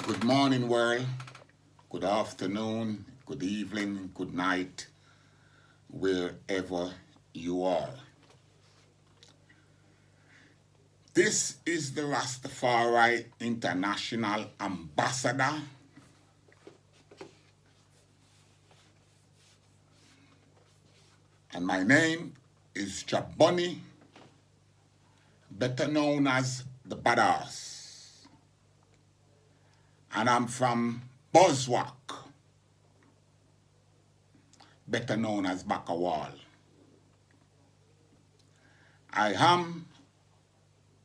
Good morning, world. Good afternoon, good evening, good night, wherever you are. This is the Rastafari International Ambassador. And my name is Jaboni, better known as the Badass. And I'm from Boswak, better known as Bakawal. I am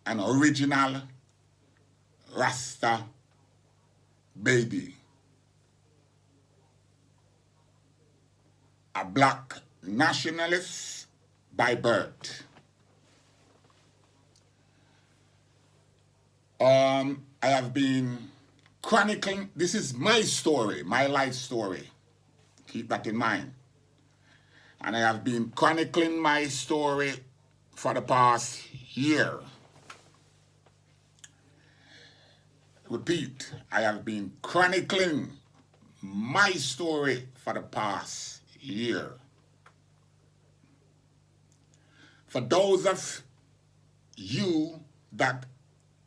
an original Rasta baby, a black nationalist by birth. I have been chronicling, this is my story, my life story. Keep that in mind. And I have been chronicling my story for the past year. Repeat, I have been chronicling my story for the past year. For those of you that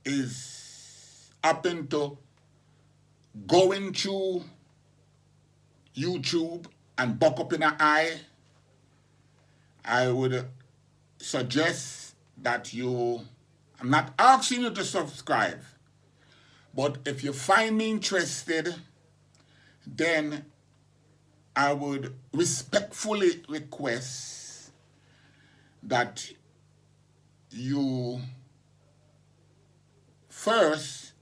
is up into going through YouTube and buck up in an eye, I would suggest that I'm not asking you to subscribe, but if you find me interested, then I would respectfully request that you first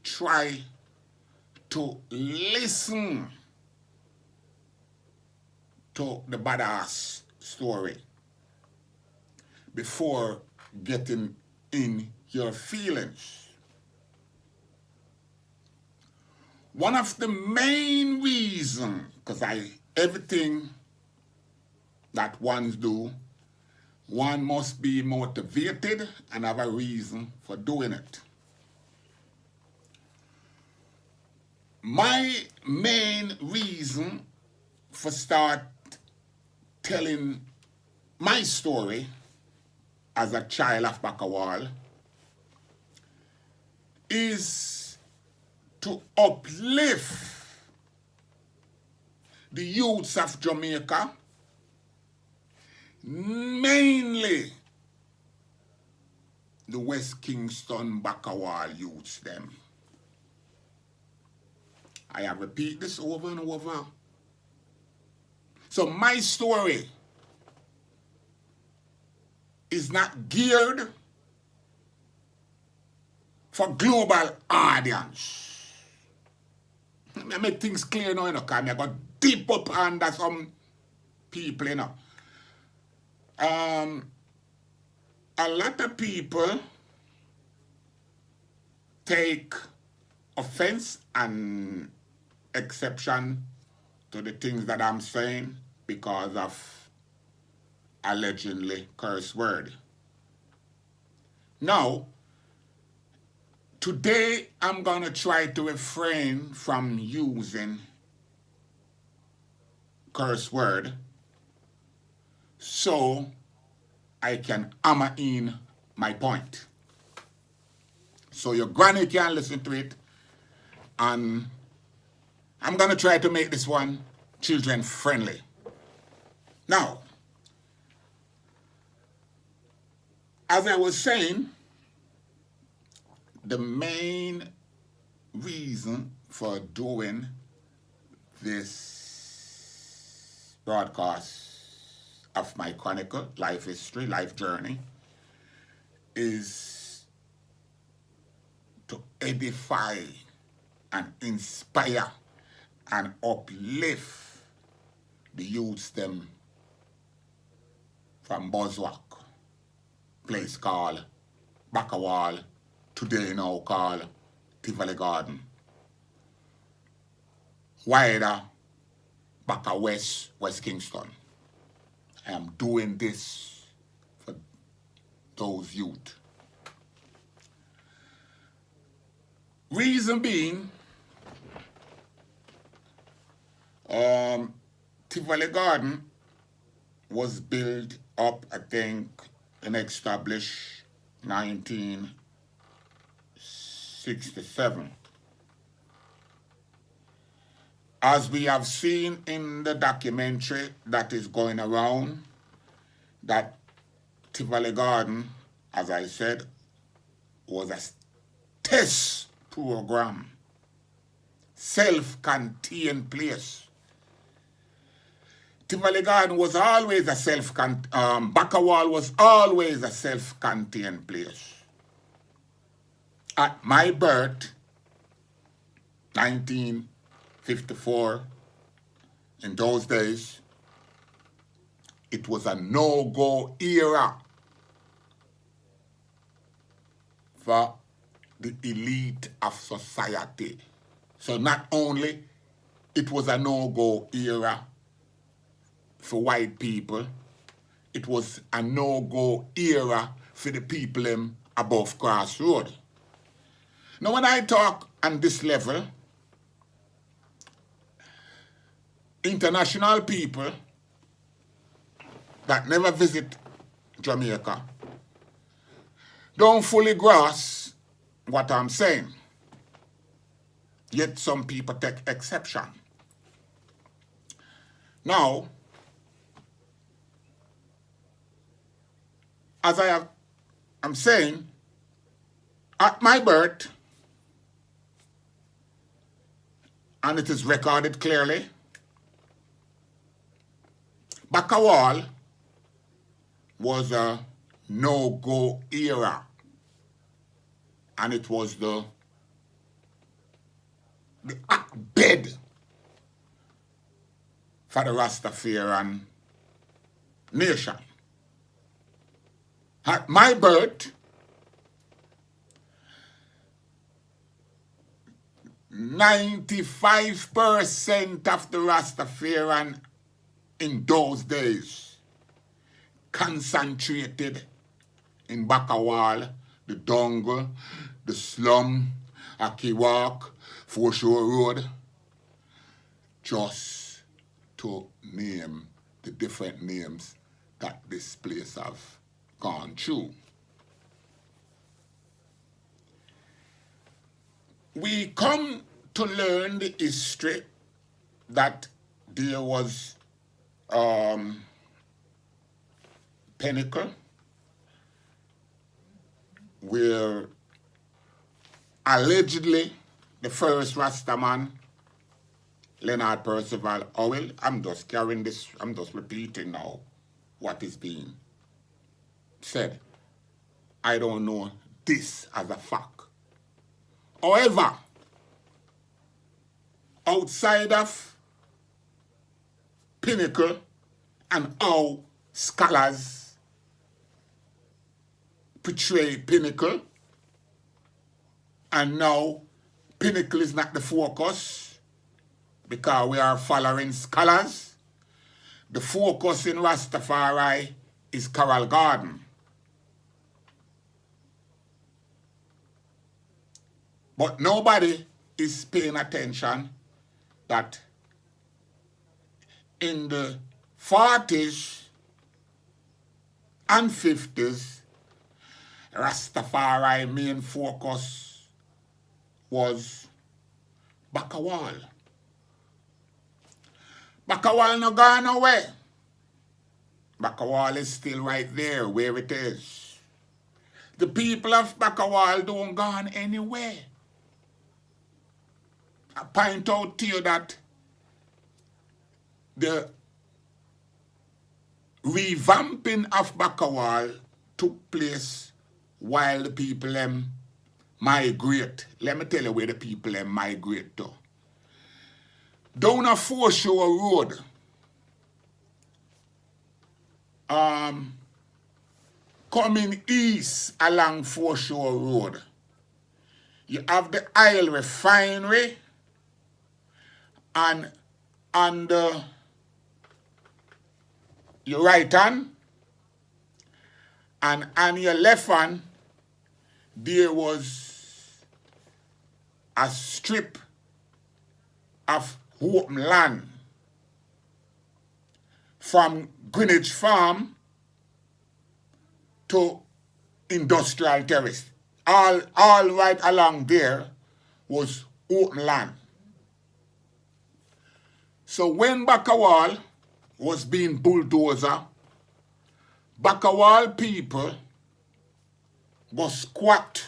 try to listen to the badass story before getting in your feelings. One of the main reasons, because everything that one do, one must be motivated and have a reason for doing it. My main reason for start telling my story as a child of Bakawal is to uplift the youths of Jamaica, mainly the West Kingston Bakawal youths them. I have repeated this over and over. So my story is not geared for global audience. I make things clear now, because I got deep up under some people, A lot of people take offense and exception to the things that I'm saying because of allegedly curse word. Now, today I'm going to try to refrain from using curse word so I can hammer in my point. So your granny can listen to it, and I'm going to try to make this one children friendly. Now, as I was saying, the main reason for doing this broadcast of my chronicle, life history, life journey, is to edify and inspire and uplift the youths them from Boswak, place called Bakawal, today now called Tivoli Garden. Wider, Baka West, West Kingston. I am doing this for those youth. Reason being, Tivoli Garden was built up, I think, and established 1967. As we have seen in the documentary that is going around, that Tivoli Garden, as I said, was a test program, self-contained place. Tivoli Garden was always a Bacawal was always a self-contained place. At my birth, 1954, in those days, it was a no-go era for the elite of society. So not only it was a no-go era for white people, it was a no-go era for the people above Crossroad. Now when I talk on this level, international people that never visit Jamaica don't fully grasp what I'm saying. Yet some people take exception. Now, as I'm saying, at my birth, and it is recorded clearly, Bacawal was a no-go era, and it was the bed for the Rastafarian nation. At my birth, 95% of the Rastafarian in those days concentrated in Bacawal, the Dongle, the Slum, Akiwak, Foreshore Road, just to name the different names that this place have gone through. We come to learn the history that there was Pinnacle, where allegedly the first Rastaman, Leonard Percival Howell, I'm just carrying this, I'm just repeating now what is being said. I don't know this as a fact. However, outside of Pinnacle and how scholars portray Pinnacle, and now Pinnacle is not the focus because we are following scholars. The focus in Rastafari is Coral Garden. But nobody is paying attention that in the 40s and 50s, Rastafari main focus was Bacawal. Bacawal no gone away. Bacawal is still right there where it is. The people of Bacawal don't gone anywhere. I point out to you that the revamping of Bacawal took place while the people migrate. Let me tell you where the people migrate to. Down a Foreshore Road, coming east along Foreshore Road, you have the oil refinery, and on your right hand and on your left hand, there was a strip of open land from Greenwich Farm to Industrial Terrace. All right along there was open land. So when Bakawal was being bulldozed, Bakawal people go squat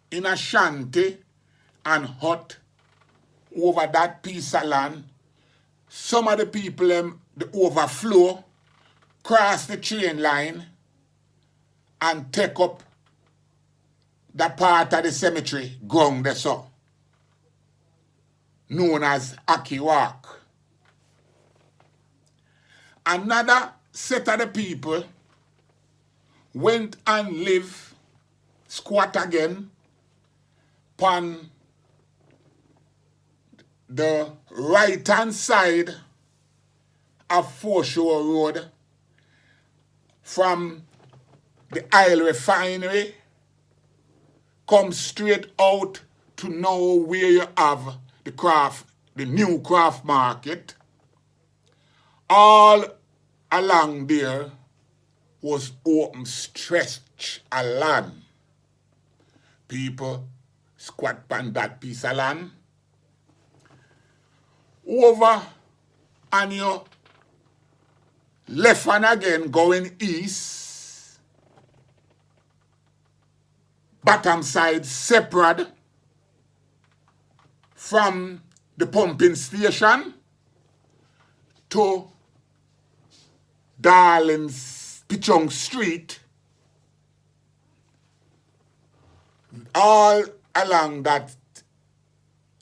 in a shanty and hut over that piece of land. Some of the people the overflow, cross the train line and take up the part of the cemetery ground there so, known as Aki Walk. Another set of the people went and lived squat again on the right-hand side of Foreshore Road from the oil refinery, come straight out to now where you have the new craft market. All along there was open stretch of land. People squat on that piece of land. Over on your left hand again going east, bottom side separate from the pumping station to Darling's Pichong Street. All along that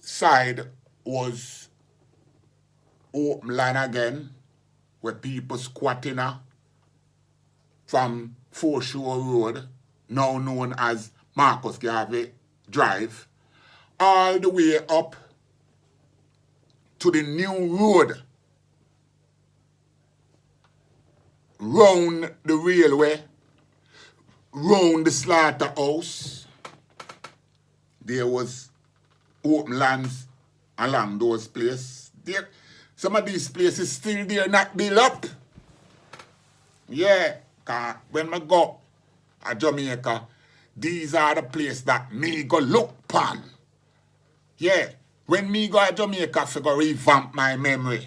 side was open land again, where people squatting from Foreshore Road, now known as Marcus Garvey Drive, all the way up to the new road, round the railway, round the slaughterhouse. There was open lands along those places. Some of these places still there, not built up. Yeah, cause when I go to Jamaica, these are the places that me go look upon. Yeah, when me go to Jamaica, I go revamp my memory.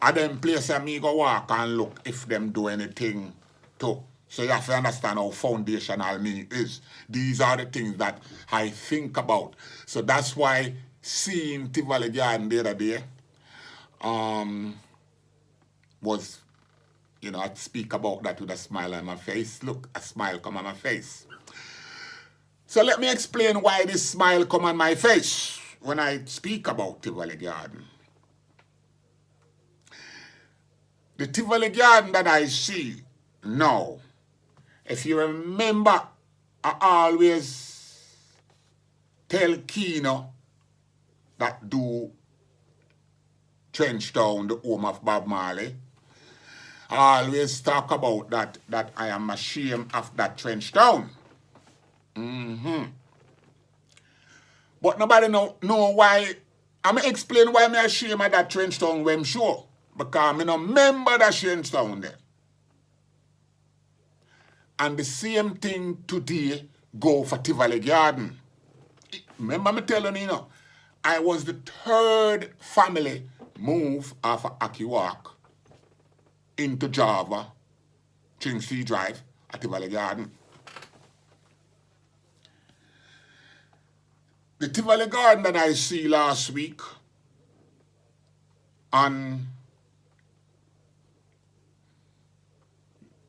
At them places me go walk and look if them do anything too. So you have to understand how foundational me is. These are the things that I think about. So that's why seeing Tivoli Garden the other day was, I'd speak about that with a smile on my face. Look, a smile come on my face. So let me explain why this smile come on my face when I speak about Tivoli Garden. The Tivoli Garden that I see now, if you remember, I always tell Kino that do Trenchtown, the home of Bob Marley. I always talk about that I am ashamed of that Trenchtown. But nobody know why. I'm going to explain why I'm ashamed of that Trenchtown when I'm sure. Because I don't remember that Trenchtown there. And the same thing today go for Tivoli Garden. Remember me telling you, I was the third family move off of Aki Walk into Java, Chingsea Drive at Tivoli Garden. The Tivoli Garden that I see last week on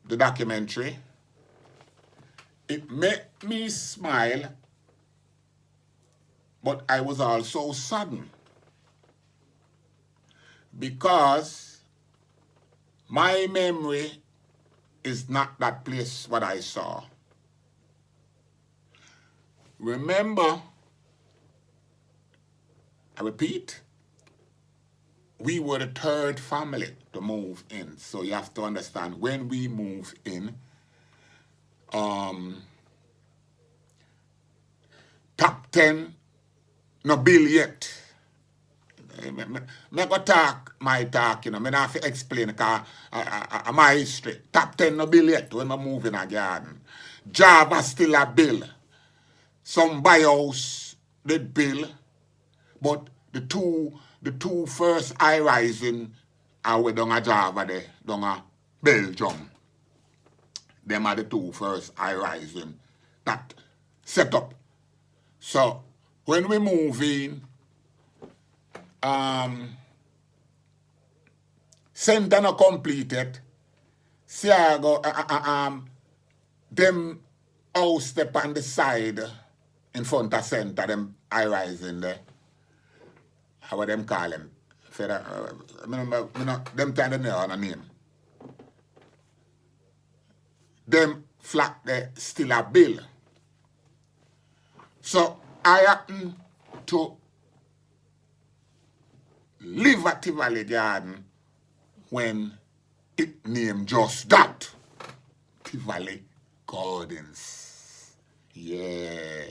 the documentary, it made me smile, but I was also saddened because my memory is not that place what I saw. Remember, I repeat, we were the third family to move in. So you have to understand, when we move in, top 10, no bill yet. me go talk my talk, you know. Me not have to explain because my history. Top 10 no bill yet when I move in a garden. Java still a bill. Some buy house did bill, but the two first high rising are we down a Java there, down a Belgium. Them are the two first high rising that set up. So when we move in, center not completed. See I go them house step on the side in front of center, them high rising there. How would them call them? Them kind of know on a name. Them flat there still a bill. So I happen to live at Tivoli Garden when it named just that. Tivoli Gardens. Yeah.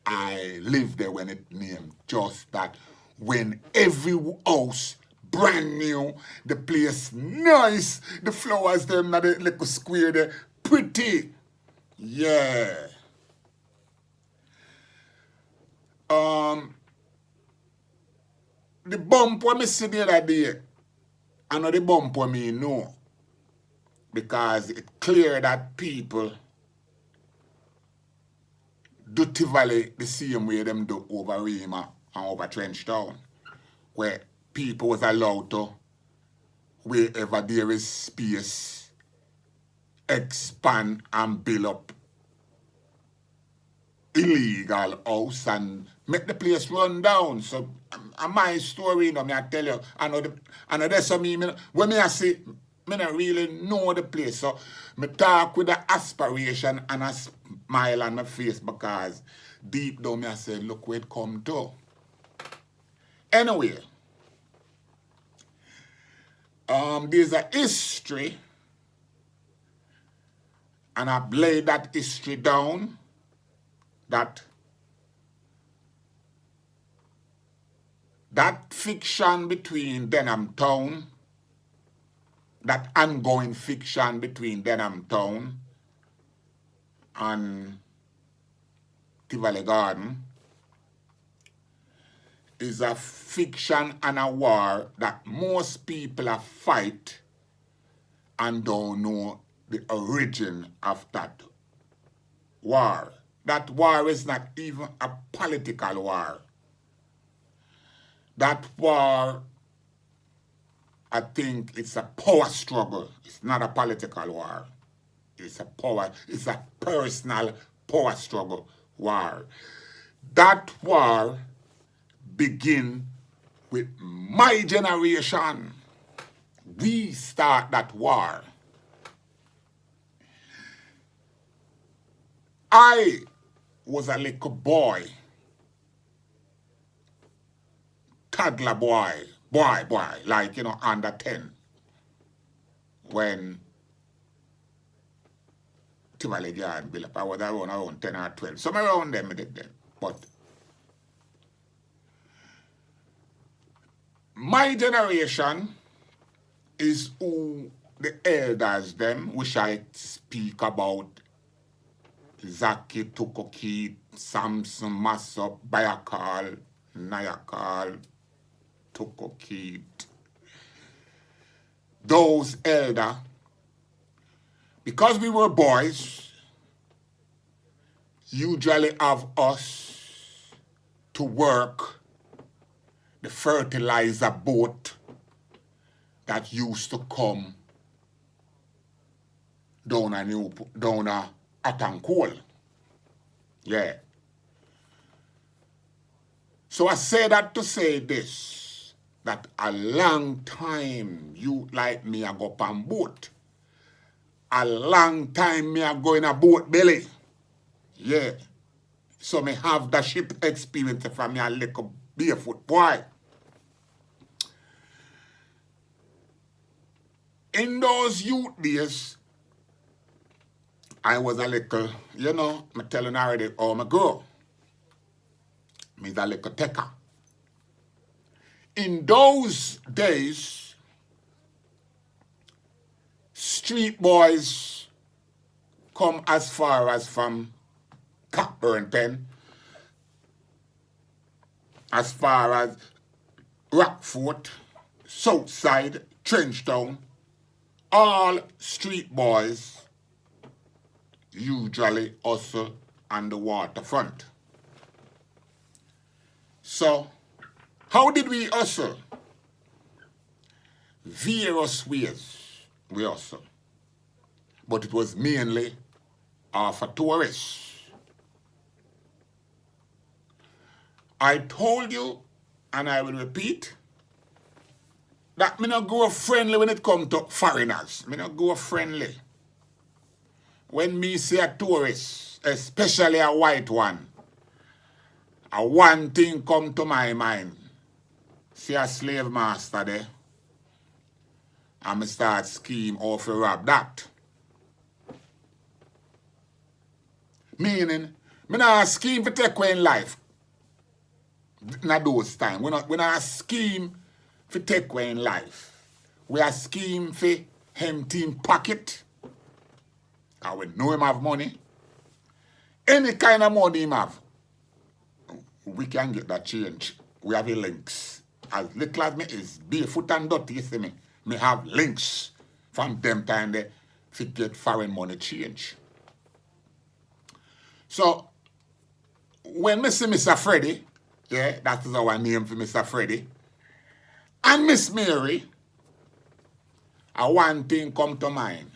I lived there when it named just that. When every house brand new, the place nice, the flowers them na the little square there, pretty. Yeah. The bump when me see the other day, I know the bump when me know. Because it clear that people do Tivoli the same way them do over Rima and over Trenchtown, where people was allowed to, wherever there is space, expand and build up illegal house and make the place run down. So, my story, you know, me I tell you, I know there's some when me I say, me not really know the place. So, me talk with the aspiration and a smile on my face because deep down me I say, look where it come to. Anyway, there's a history and I lay that history down that fiction between Denham Town, that ongoing fiction between Denham Town and Tivoli Garden is a fiction and a war that most people are fight and don't know the origin of that war. That war is not even a political war. That war, I think it's a power struggle. It's not a political war. It's a personal power struggle war. That war begin with my generation. We start that war. I was a little boy, toddler boy, like, you know, under 10, when Tivoli Garden built up. I was around 10 or 12. Some around them I did then. But my generation is who the elders them, which I speak about, Zaki, Tukoki, Samson, Massop, Bayakal, Nayakal, Tukoki. Those elder, because we were boys, usually have us to work the fertilizer boat that used to come down a Atancoal. Yeah. So I say that to say this, that a long time you like me I go up on boat. A long time me I go in a boat belly. Yeah. So me have the ship experience from me a little barefoot boy. In those youth days, I was a little, you know, I'm telling already how I grow. Me's a little taker. in those days, street boys come as far as from Cockburn Pen, as far as Rockfort, Southside, Trenchtown. All street boys usually hustle on the waterfront. So, how did we hustle? Various ways we hustle. But it was mainly for tourists. I told you, and I will repeat, that me not go friendly when it comes to foreigners. Me not go friendly. When me see a tourist, especially a white one, one thing come to my mind. See a slave master there, and me start scheme how to rob that. Meaning, me not scheme to take away in life. Not those times. We not scheme for take away in life. We are scheme for empty him pocket. And we know him have money. Any kind of money him have, we can get that change. We have the links. As little as me is barefoot and dirty, you see me. Me have links from them time there to get foreign money change. So, when me see Mr. Freddy, yeah, that is our name for Mr. Freddy, and Miss Mary, one thing come to mind,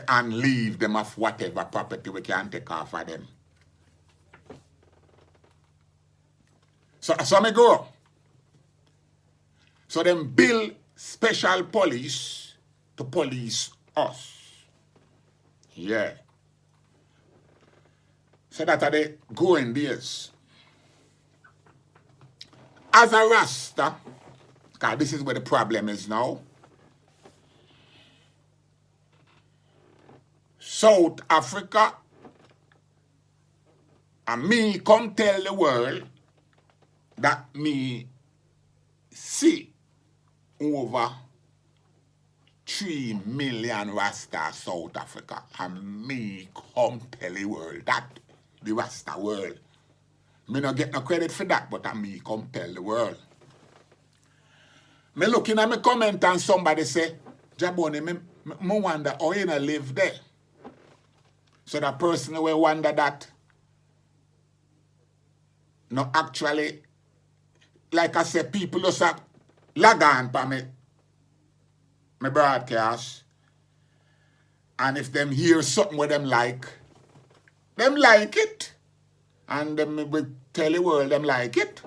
and leave them of whatever property we can take off of them. So me go. So them build special police to police us. Yeah. So that are the going days. As a Rasta, because this is where the problem is now, South Africa, and me come tell the world that me see over 3 million Rasta South Africa, and me come tell the world that the Rasta world. Me not get no credit for that, but me come tell the world. Me looking at my comment and somebody say, Jaboni, me wonder how you not live there. So that person will wonder that. No, actually, like I said, people just log on for me broadcast. And if them hear something where them like it. And them will tell the world them like it.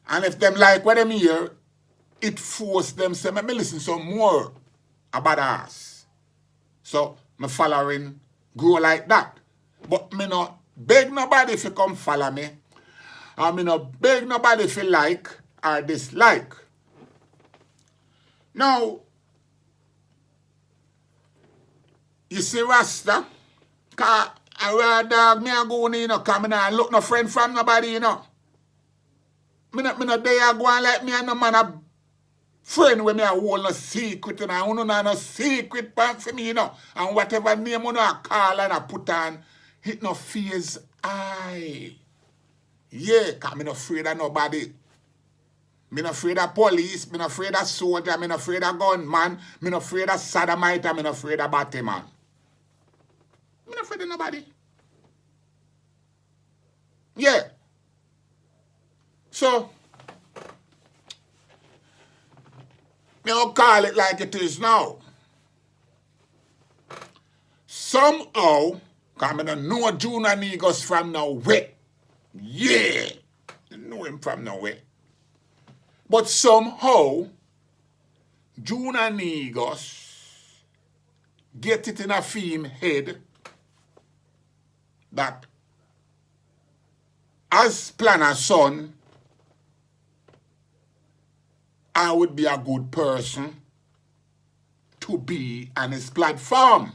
And if them like what them hear, it force them say, me listen some more about us. So, my following grow like that. But me not beg nobody if you come follow me. And me not beg nobody if you like or dislike. Now, you see Rasta, cause I wear a dog, me a go in, you know, cause me not look no friend from nobody, you know. Me not there go and like me and no man a friend with me a hold no secret, you know. I don't know no secret part for me, you know. And whatever name you know I call and I put on, it no fears I. Yeah, cause me not afraid of nobody. Me not afraid of police, me not afraid of soldier, me not afraid of gunman, me not afraid of sodomite, me not afraid of Batman. Me not afraid of nobody. Yeah. So, me don't call it like it is now. Somehow, because I don't know Junior Negos from nowhere. Yeah. I know him from nowhere. But somehow, Junior Negos get it in a film head that as Planner's son, I would be a good person to be on his platform.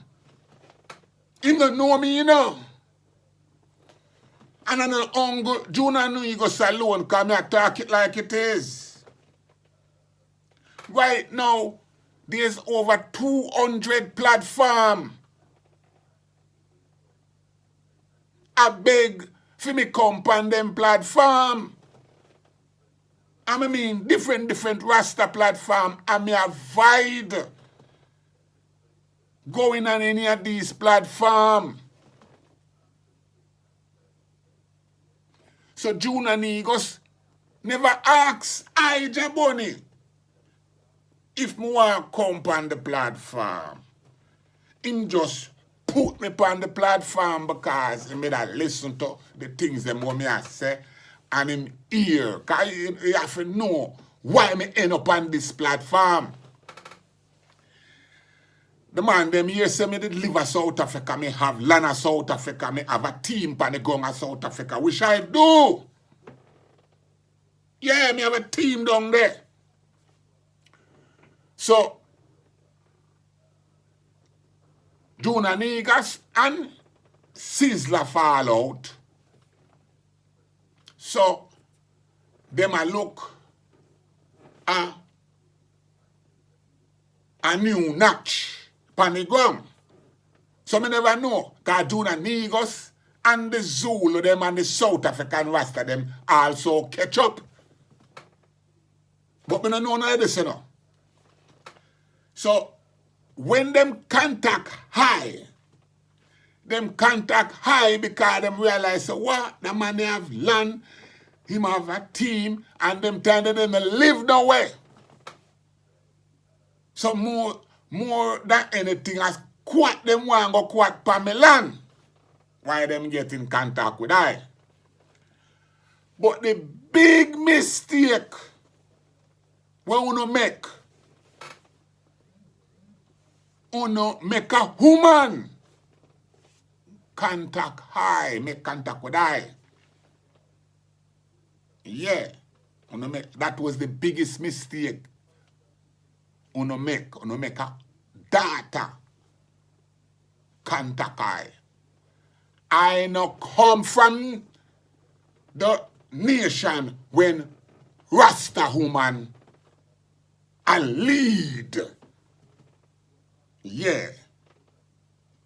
He don't know me, you know. And I know Uncle Junior Negus alone because I talk it like it is. Right now, there's over 200 platforms. I beg for me come on them platform. I mean different Rasta platform. I may avoid going on any of these platforms. So Junior Negus never asks Ija Bunny if me want to come on the platform. Him just put me on the platform because he made a listen to the things them what me I say and him hear. Because he have to know why me end up on this platform. The man them here say me did live in South Africa, me have land in South Africa, me have a team on the ground in South Africa, which I do. Yeah, me have a team down there. So, Junior Negus and Sizzla fall out. So, them a look a new notch on the ground. So, me never know. Because Junior Negus and the Zulu, them and the South African Rasta, them also catch up. But me don't know none of this, you know. So, when them contact high because them realize, so what? The man they have land, him have a team, and them time them live no way. So more than anything, as quite them want go quite Pamelan. Why them get in contact with I? But the big mistake we wanna make a woman contact high, make contact with I. Yeah. That was the biggest mistake. Make a data contact I. I no come from the nation when Rasta woman a lead. Yeah.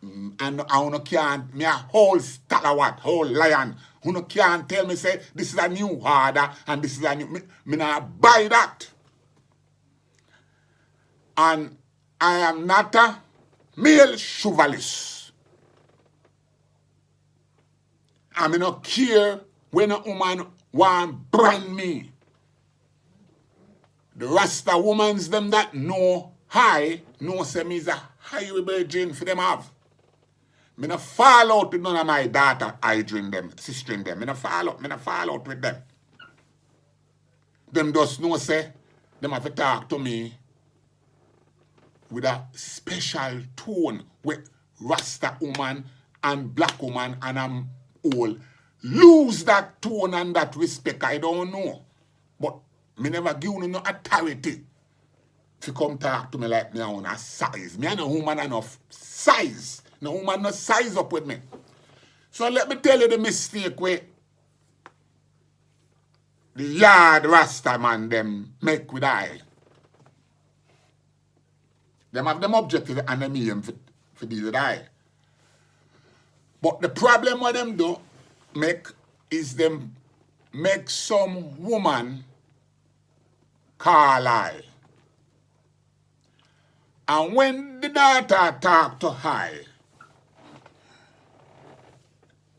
And I can't, me a whole stalwart, whole lion. You can't tell me, say, this is a new order and this is a new, me not buy that. And I am not a male chauvinist. I me not care when a woman want brand me. The Rasta womans them that know high, know say me is a highway virgin for them have. Me no fall out with none of my daughter, I drink them, sister in them. Me no fall out with them. Them just know say, them have to talk to me with a special tone with Rasta woman and black woman, and I'm all lose that tone and that respect. I don't know. But me never give you no authority to come talk to me like me on a size. Me and a woman enough size. No woman no size up with me. So let me tell you the mistake where the yard Rasta man them make with I. Them have them objective and them aim for deal with I. But the problem what them do make is them make some woman call I. And when the daughter talk to her,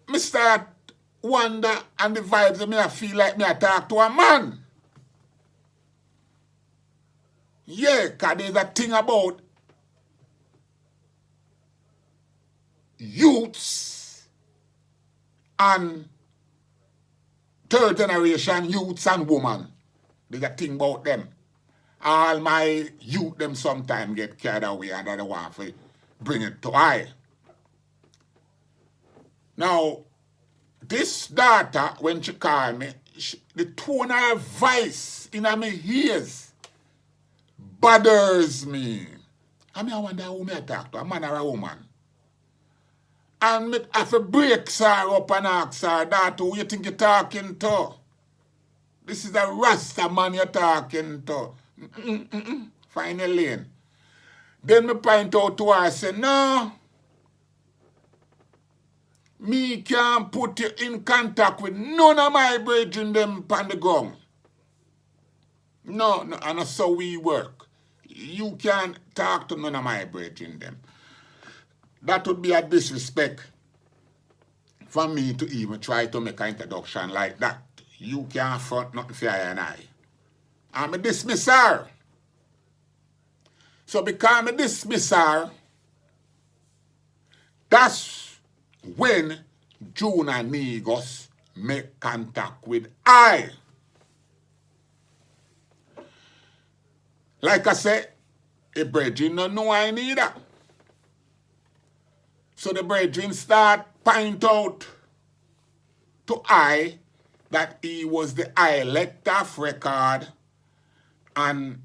me start wonder and the vibes of me I feel like me I talk to a man. Yeah, because there's a thing about youths and third generation youths and women. There's a thing about them. All my youth them sometimes get carried away and they want to bring it to I. Now, this daughter, when she called me, the tone of her voice in my ears bothers me. I mean, I wonder who me I talk to, a man or a woman. And me have to break her up and ask her, that who you think you're talking to? This is a Rasta man you're talking to. Find a lane. Then me point out to her, I say, no. Me can't put you in contact with none of my brethren them on the ground. No, and that's how we work. You can't talk to none of my brethren them. That would be a disrespect for me to even try to make an introduction like that. You can't front nothing for I and I. I'm a dismisser. So because I'm a dismisser, that's when June and Negos make contact with I. Like I said, a brethren don't know I neither. So the brethren start point out to I that he was the elect of record and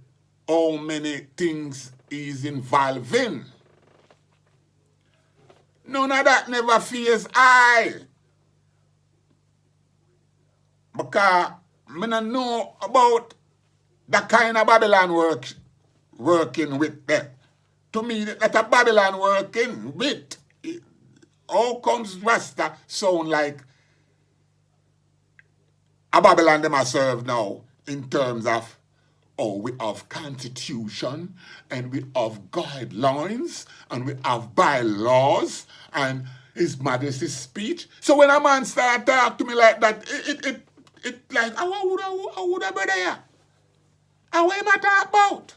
how many things he's involved in. None of that never fears I. Because I don't know about that kind of Babylon working with them. To me, that a Babylon working with. How comes Rasta sound like a Babylon them are served now in terms of, oh, we have constitution and we have guidelines and we have bylaws and His Majesty's speech. So when a man start talk to me like that, it like, how would I be there? And what am I talking about?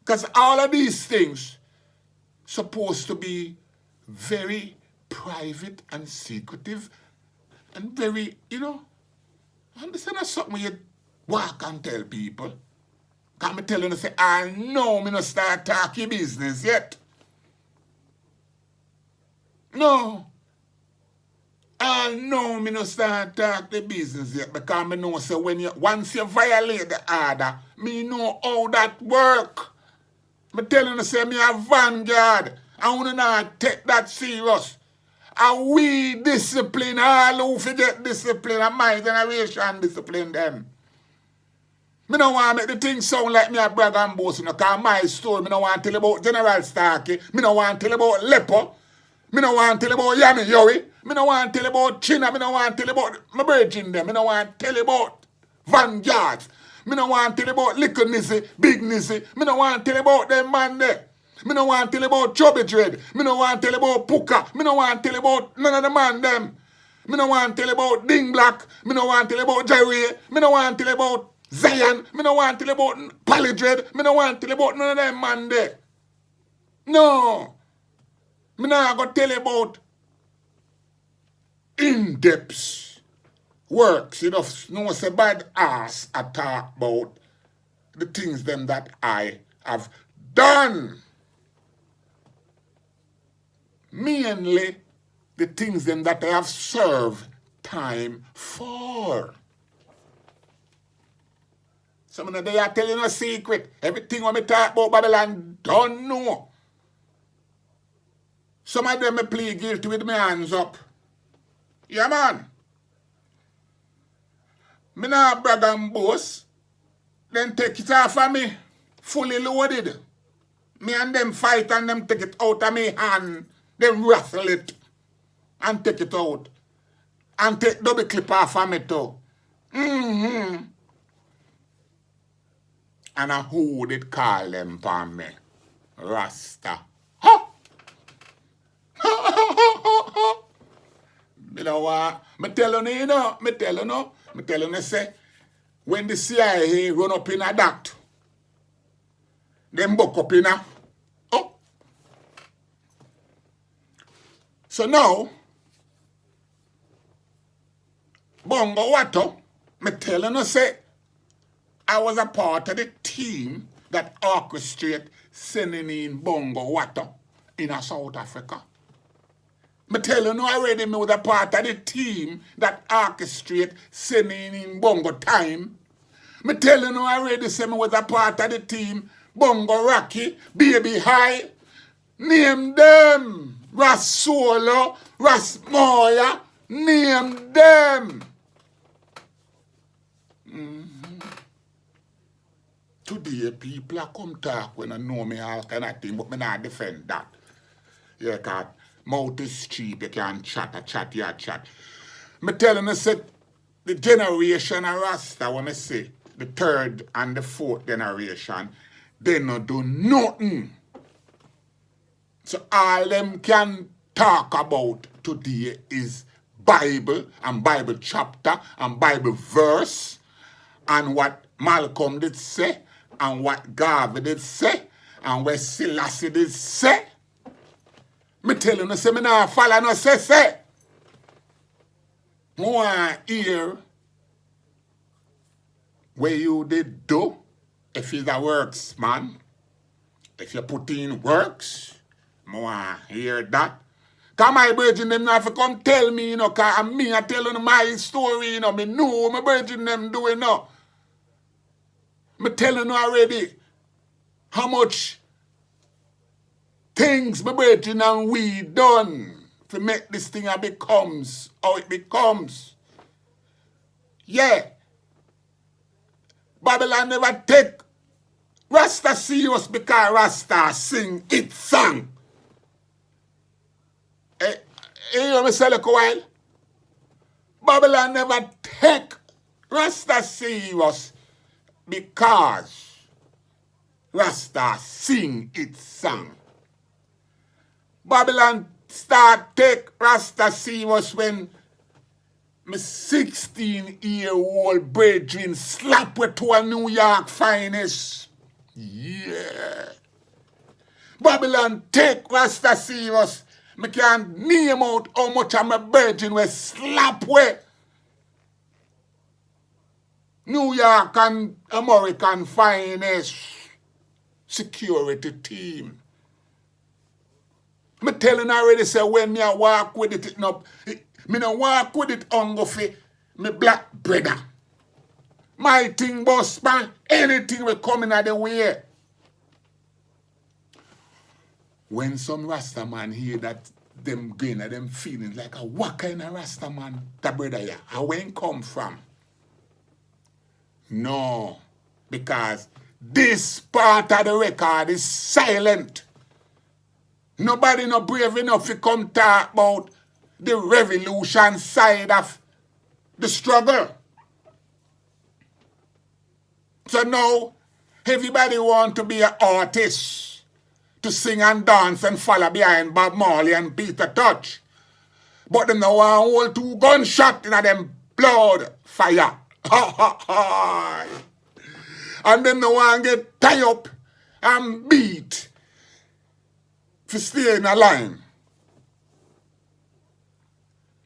Because all of these things supposed to be very private and secretive and very, and this is not something you walk and tell people. Because I'm telling you, say, I know me not start talking business yet. No. I know me not start talking business yet because I know say once you violate the order, me know how that work. I'm telling you, say me a vanguard. I want to not take that serious. And we discipline all who forget discipline and my generation discipline them. Me don't want to make the thing sound like me a brag and boast, because my story, me don't want to tell about General Starkey, me don't want to tell about Lepo, me don't want to tell about Yami Yowie, me don't want to tell about China, me don't want to tell about my brethren them, me don't want to tell about Vanguard, me don't want to tell about Little Nizzy, Big Nizzy, me don't want to tell about them man there. Me don't want to tell about Chubby Dread. Me don't want to tell about Puka. Me don't want to tell about none of the man them. Me don't want to tell about Ding Black. Me don't want to tell about Jerry. Me don't want to tell about Zion. Me don't want to tell about Polydread. Me don't want to tell about none of them man there. No. Me not going to tell about in-depth works. You know, say bad ass I talk about the things them that I have done. Mainly the things them that I have served time for. Some of them are telling a secret. Everything when me talk about Babylon don't know. Some of them me plead guilty with my hands up. Yeah, man. Me not brag and boast. Then take it off of me. Fully loaded. Me and them fight and them take it out of me hand. Then wrestle it and take it out. And take double clip off of me too. And who did call them for me? Rasta. Huh? Me know what? Me tell you, say, when the CIA run up in a duct, them buck up in a. So now, Bongo Watto, me telling you, say, I was a part of the team that orchestrated sending in Bongo Watto in South Africa. Me telling you already, me was a part of the team that orchestrated sending in Bongo Time. Me telling you already, say, me was a part of the team Bongo Rocky, Baby High. Name them. Rasolo, Rasmoya, name them. Today, people are come talk when I know me all kind of thing, but me not defend that. Yeah, because mouth is cheap, you can chat. Me telling you, say, the generation of Rasta, when I say, the third and the fourth generation, they not do nothing. So all them can talk about today is Bible and Bible chapter and Bible verse and what Malcolm did say and what Garvey did say and what Selassie did say. Me tell you, no say me nah follow no say. More hear where you did do if it's a works, man. If you put in works, more hear that. Cause my virgin them not come tell me, you know, cause me I tell you my story, you know, me know my virgin them doing, you know. Me tell you already how much things my virgin and we done to make this thing becomes how it becomes. Yeah. Babylon never take Rasta serious because Rasta sing its song. You know me say look a while? Babylon never take Rasta serious because Rasta sing its song. Babylon start take Rasta serious when my 16-year-old brethren slap with to a New York finest. Yeah. Babylon take Rasta serious. I can't name out how much of my brethren were slap with New York and American finest security team. Me telling already say when me a walk with it, me no walk with it hunger for me black brother. My thing boss man, anything will come in the way. When some Rasta man hear that them gain of them feelings like what kind of Rasta man that brother here? How when come from? No, because this part of the record is silent. Nobody no brave enough to come talk about the revolution side of the struggle. So now, everybody want to be an artist, to sing and dance and follow behind Bob Marley and Peter Tosh. But them now want hold 2 gunshots in them blood fire. And then they want to get tied up and beat for staying alive.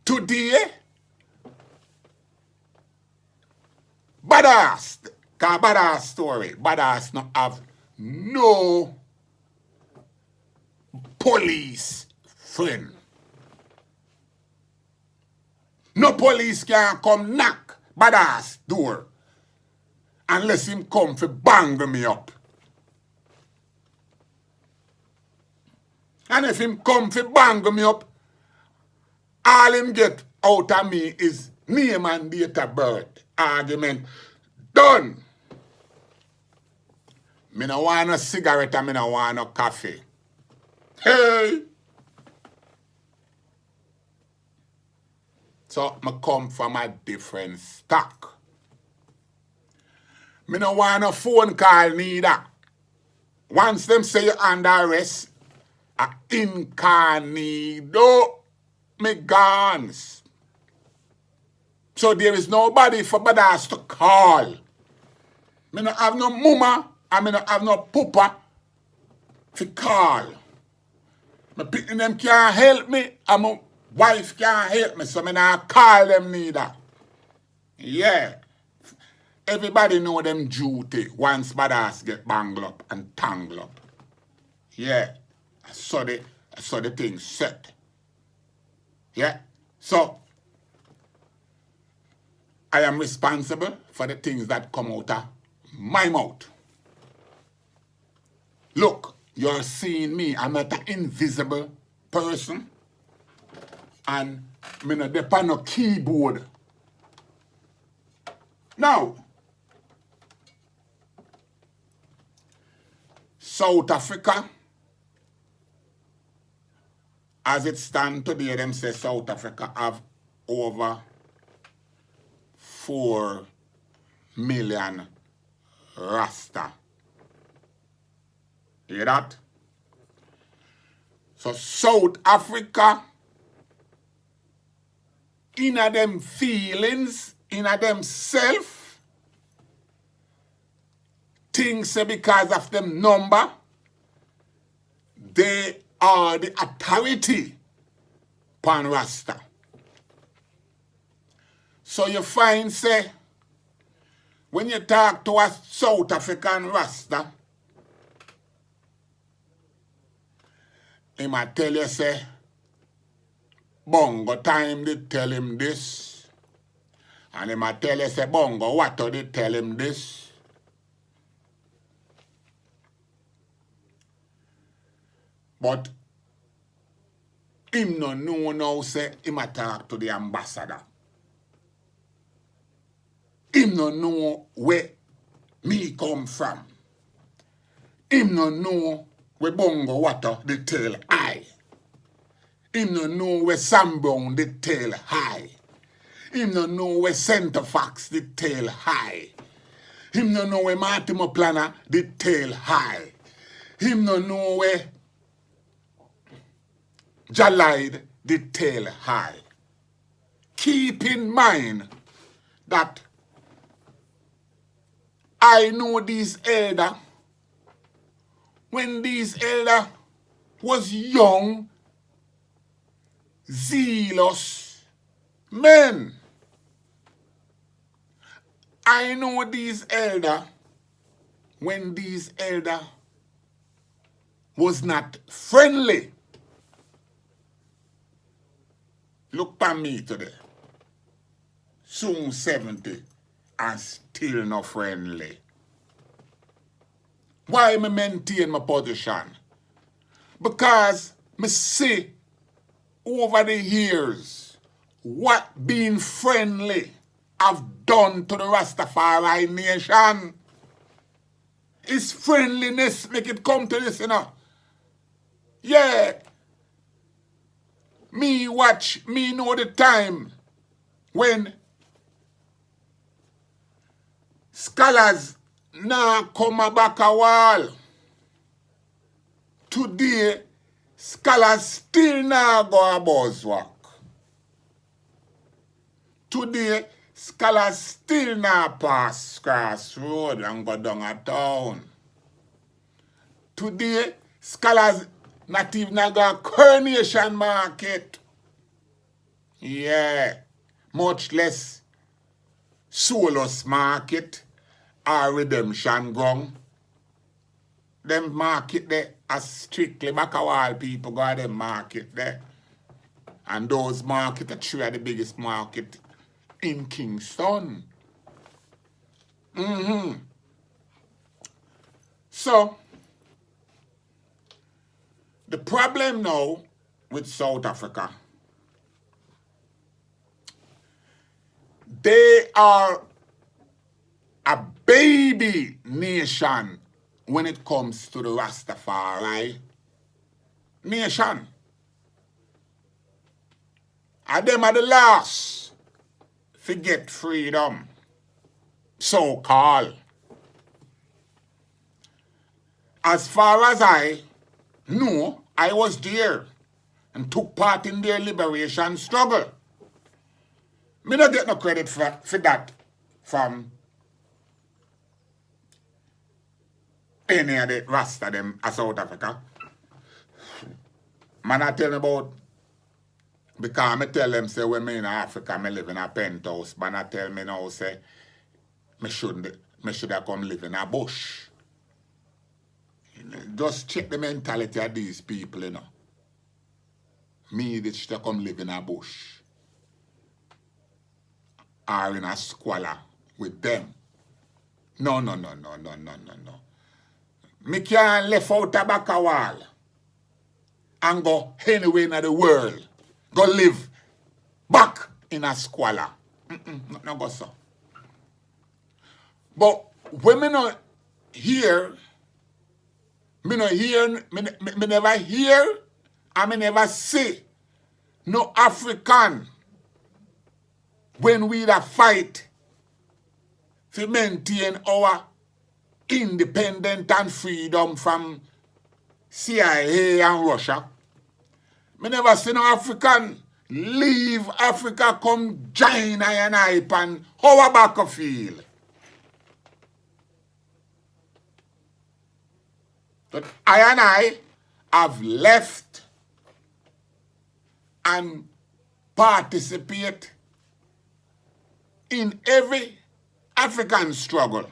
Today, badass, cause badass story, badass not have no police friend. No police can come knock badass door unless him come for bang me up. And if him come for bang me up, all him get out of me is name and date of birth. Argument done. Me no want no cigarette and me no want no coffee. Hey! So I come from a different stock. Me no want no phone call neither. Once them say you under arrest, I incognito me guns. So there is nobody for badass to call. Me no have no mama and me no have no papa to call. My people them can't help me and my wife can't help me, so me not call them neither. Yeah. Everybody know them duty once badass get bangled up and tangled up. Yeah. I saw the thing set. Yeah. So I am responsible for the things that come out of my mouth. Look, you're seeing me. I'm not an invisible person and me no depend on keyboard. Now, South Africa, as it stands today, them say South Africa have over 4 million RASTA. Hear that? So South Africa, in a them feelings, in a them self, things because of them number, they are the authority pan Rasta. So you find, say, when you talk to a South African Rasta, he might tell you, say, Bongo time they tell him this. And he might tell you, say, Bongo what do they tell him this. But him no know now, say, he might talk to the ambassador. Him no know where me come from. Him no know where Bongo Water they tell I. Him no know where Sam Brown they tell high. Him no know where Center Fox they tell high. Him no know where Martin Planner they tell high. Him no know where Jalide they tell high. Keep in mind that I know these elder when these elder was young, zealous men. I know these elder when these elder was not friendly. Look at me today. Soon 70 and still not friendly. Why me maintain my position? Because me see over the years what being friendly have done to the Rastafari nation. It's friendliness make it come to this, you know. Yeah. Me watch, me know the time when scholars now come back a wall. Today, scholars still now go a buzzwalk. Today, scholars still now pass cross road and go down a town. Today, scholars not even go Coronation Market. Yeah, much less Solus Market or Redemption Ground. Them market there are strictly Bacawal people go to them market there. And those markets are three of the biggest market in Kingston. So, the problem now with South Africa, they are a baby nation when it comes to the Rastafari nation. And them are the last to get freedom, so-called. As far as I know, I was there and took part in their liberation struggle. Me don't get no credit for that from any of the Rasta them in South Africa. Man, I tell me about, because I tell them, say, when me in Africa, I live in a penthouse, but I tell me now, say, me should have come live in a bush. Just check the mentality of these people, you know. Me, they should have come live in a bush. Or in a squalor with them. No. Me can't left out a back a wall and go anywhere in the world. Go live back in a squalor. No go so. But when me no hear, me never hear, and me never see no African when we da fight to maintain our independence and freedom from CIA and Russia. Me never see no African leave Africa come join I and I pan our battlefield. But I and I have left and participate in every African struggle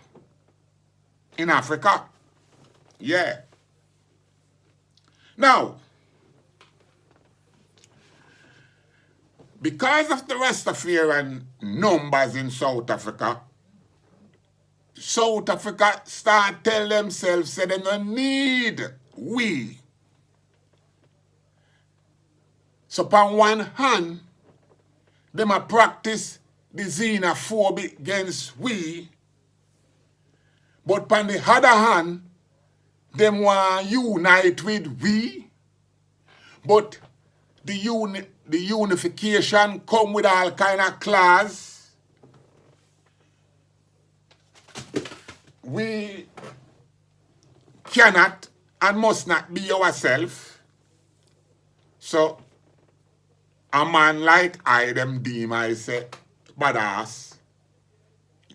in Africa. Yeah. Now, because of the Rastafarian numbers in South Africa start tell themselves that they don't need we. So on one hand, they might practice the xenophobia against we, but on the other hand, they want to unite with we, but the unification come with all kind of clause. We cannot and must not be ourselves. So, a man like I, them deem, I say, badass,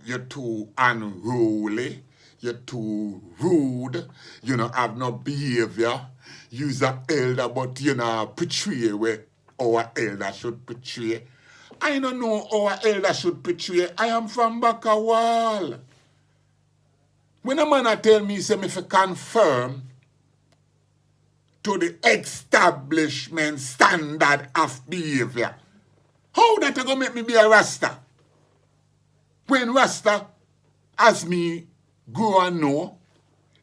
you're too unruly, you're too rude, you don't have no behavior, you're an elder, but you know, portray where our elder should portray. I don't know how our elder should portray. I am from back a wall. When a man tell me, say me fi confirm to the establishment standard of behavior, how that going to make me be a Rasta? When Rasta, as me grow and know,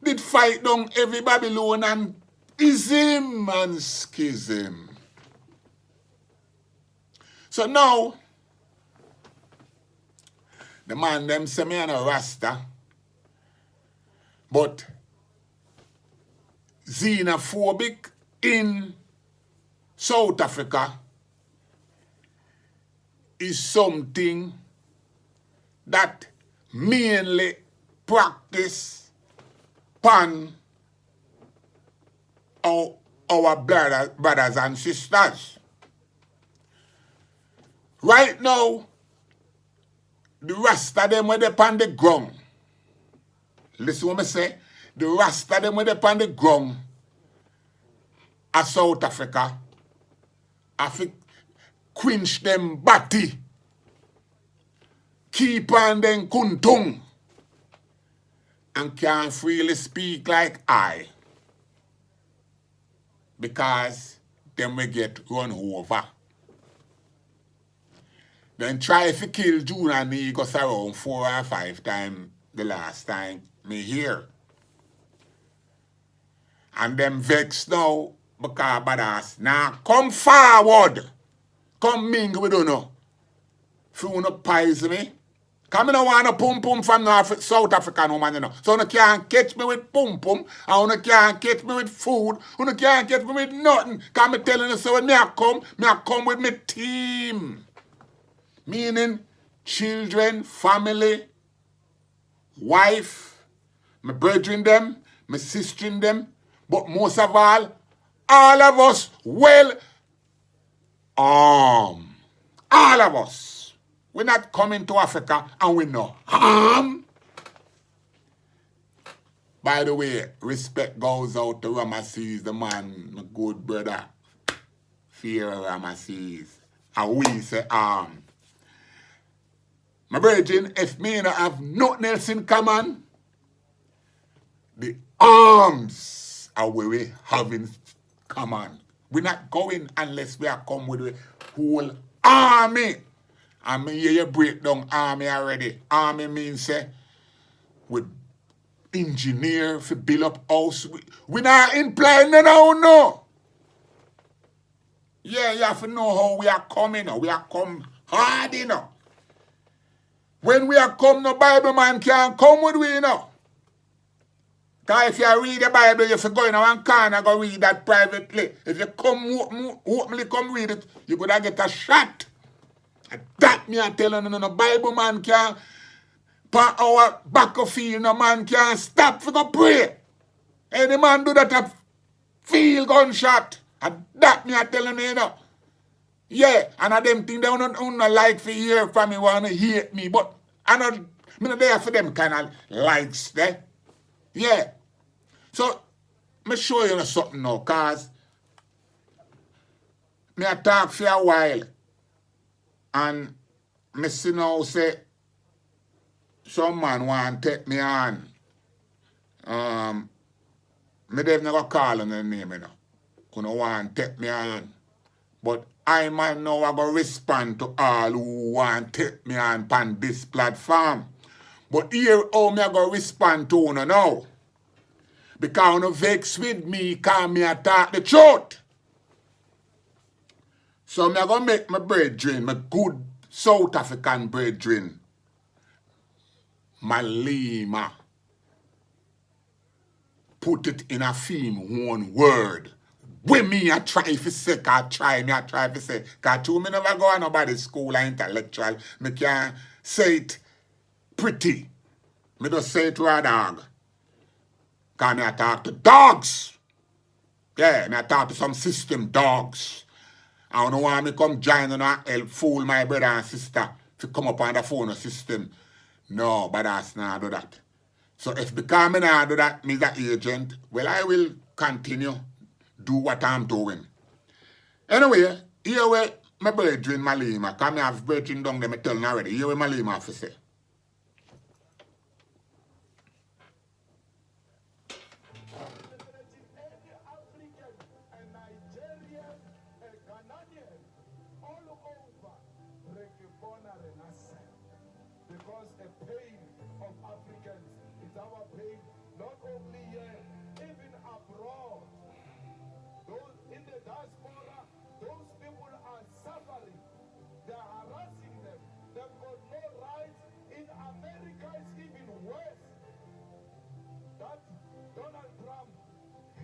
did fight down every Babylon and ism and schism. So now, the man them say me an a Rasta, but xenophobic in South Africa is something that mainly practice upon our brothers and sisters. Right now, the Rasta them where they upon the ground. Listen what I say. The Rasta them where they upon the ground at South Africa, I think quench them body, keep on them kuntung, and can't freely speak like I, because them will get run over. Then try to kill June and me goes around 4 or 5 times the last time me here. And them vex now because badass. Now come forward. Come mingle with you now. If you want to poison me, come in, I want a pum pum from South African woman, you know. So you can't catch me with pum pum, and you can't catch me with food, you can't catch me with nothing. Because I'm telling you, so when I come with my team. Meaning children, family, wife, my brethren them, my sister in them, but most of all of us well armed. All of us. We're not coming to Africa and we're not armed. By the way, respect goes out to Ramesses, the man, my good brother. Fear Ramesses. And we say armed. My brethren, if me and I have nothing else in common, the arms are where we have in common. We're not going unless we are come with the whole army. And me hear you break down army already. Army means say, we engineer for build up house. We not implying no. Yeah, you have to know how we are coming. We are come hard, you know. When we are come, no Bible man can't come with we, you know. Because if you read the Bible, you have to go in one corner and go read that privately. If you come openly come read it, you could get a shot. And that me I tell you, no Bible man can't pan our battlefield, no man can't stop for go pray. Any man do that a field gunshot. And that me I tell you, know. Yeah, and I them thing they don't like for hear from me, want to hate me, but I not there for them kind of likes there. Yeah. So, me show you something now, cause me a talk for a while, and me see now say some man want to take me on. Me they've never call on the name, you know. You know, want to take me on. But I might know I go respond to all who want to take me on this platform. But here how me I go respond to you now. Because you vex with me, because me I talk the truth. So me I go make my brethren, my good South African brethren, Malema, put it in a theme, one word. When me I try to say, I try to say, because me never go to nobody's school or intellectual, me can't say it pretty. Me just say it to a dog. Because me I talk to dogs. Yeah, me I talk to some system dogs. I don't want me come join and help fool my brother and sister to come up on the phone system. No, but that's not do that. So if because me not do that, me the agent, well, I will continue do what I'm doing. Anyway, here where my brethren Malema, because I have brethren down there, I tell them already, here where Malema have to say. Because the pain of Africans is our pain, not only here, even abroad. Those in the diaspora, those people are suffering. They are harassing them. They've got no rights. In America, it's even worse. That Donald Trump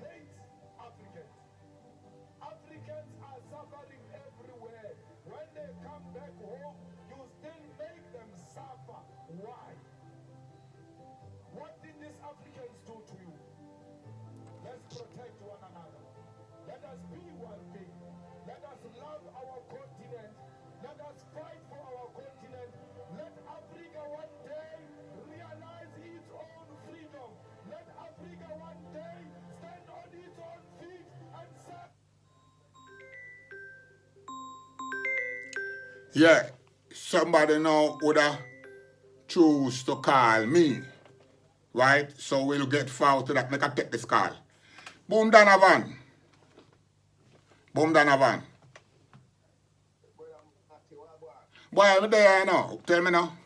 hates Africans. Africans are suffering everywhere. When they come back home, you still make them suffer. Why? What did these Africans do to you? Let's protect one another. Let us be one thing. Let us love our continent. Let us fight for our continent. Let Africa one day realize its own freedom. Let Africa one day stand on its own feet and say, Yeah, somebody now would have choose to call me, right? So we'll get forward to that. Make I take this call. Boom Donovan. Boom Donovan. Boy, I'm there now. Tell me now.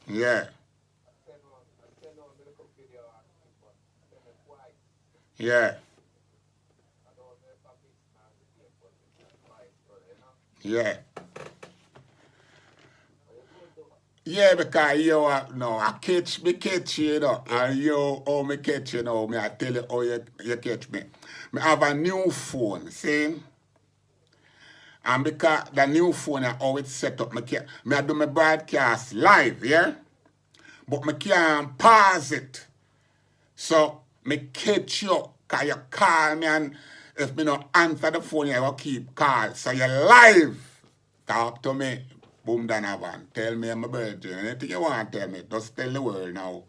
Yeah. Yeah. Yeah. Yeah, because you no, I catch you, you know. And you, oh, me catch you now. Me, I tell you how you catch me. Me have a new phone, see? And because the new phone is how it's set up, me I do my broadcast live, yeah? But me can't pause it. So, me catch you, because you call me, and if me not answer the phone, you will keep call. So, you're live. Talk to me. Boom Donovan. Tell me I'm a birthday. Anything you want to tell me, just tell the world now.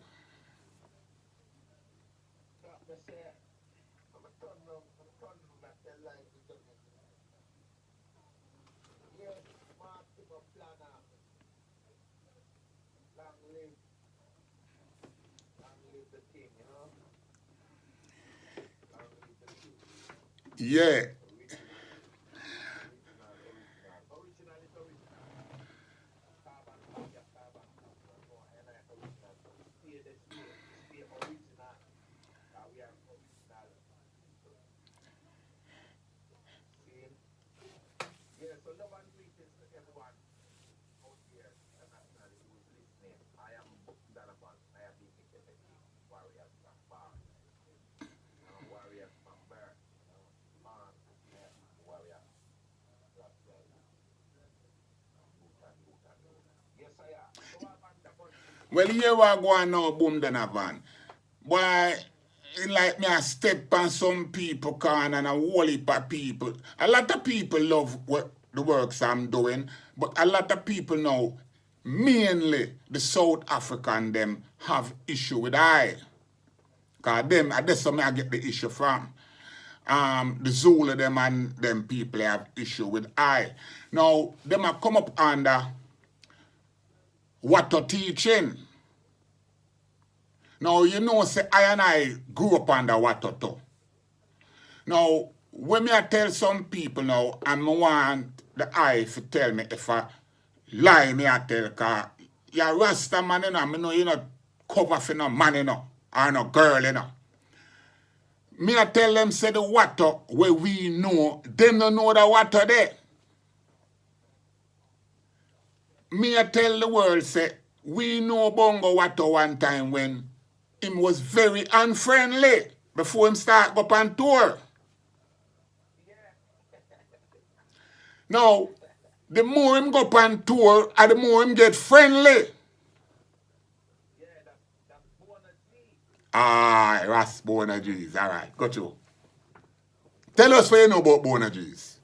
Yeah. Well, here we go on now, boom, then a van. Boy, it like me a step on some people can and a whole heap of people. A lot of people love what the works I'm doing, but a lot of people now, mainly the South African them, have issue with I. Because them, that's where I get the issue from. The Zulu them and them people have issue with I. Now, them have come up under what teaching. Now, you know, say I and I grew up under Watoto. Now, when me I tell some people now, and I want the eye to tell me if I lie, me I tell, because you're Rasta man, you know, me know you not cover for no man, you know, or no girl, you know. Me I tell them, say the Wato where we know, them don't know the Wato there. Me I tell the world, say, we know Bongo Wato one time when him was very unfriendly before him start go up on tour. Now, the more him go up on tour, and the more him get friendly. Ah, that's Bona G's. All right, got you. Tell us what you know about Bona G's.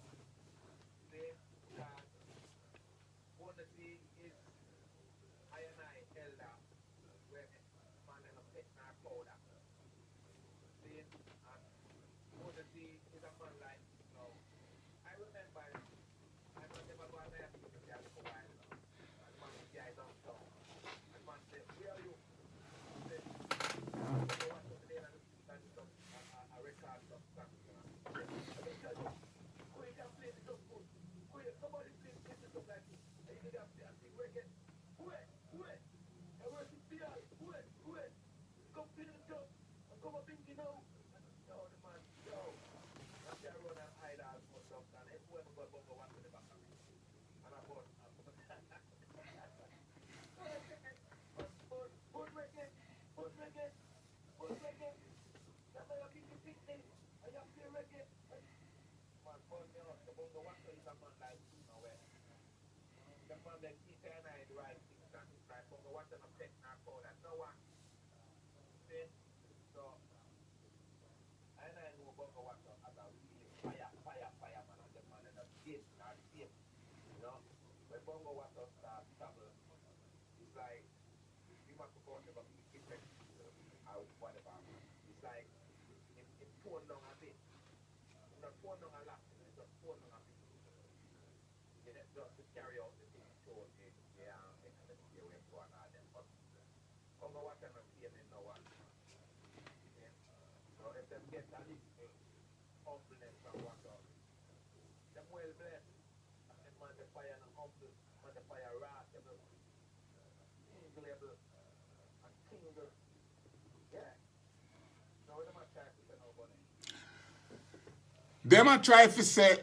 Them a try to say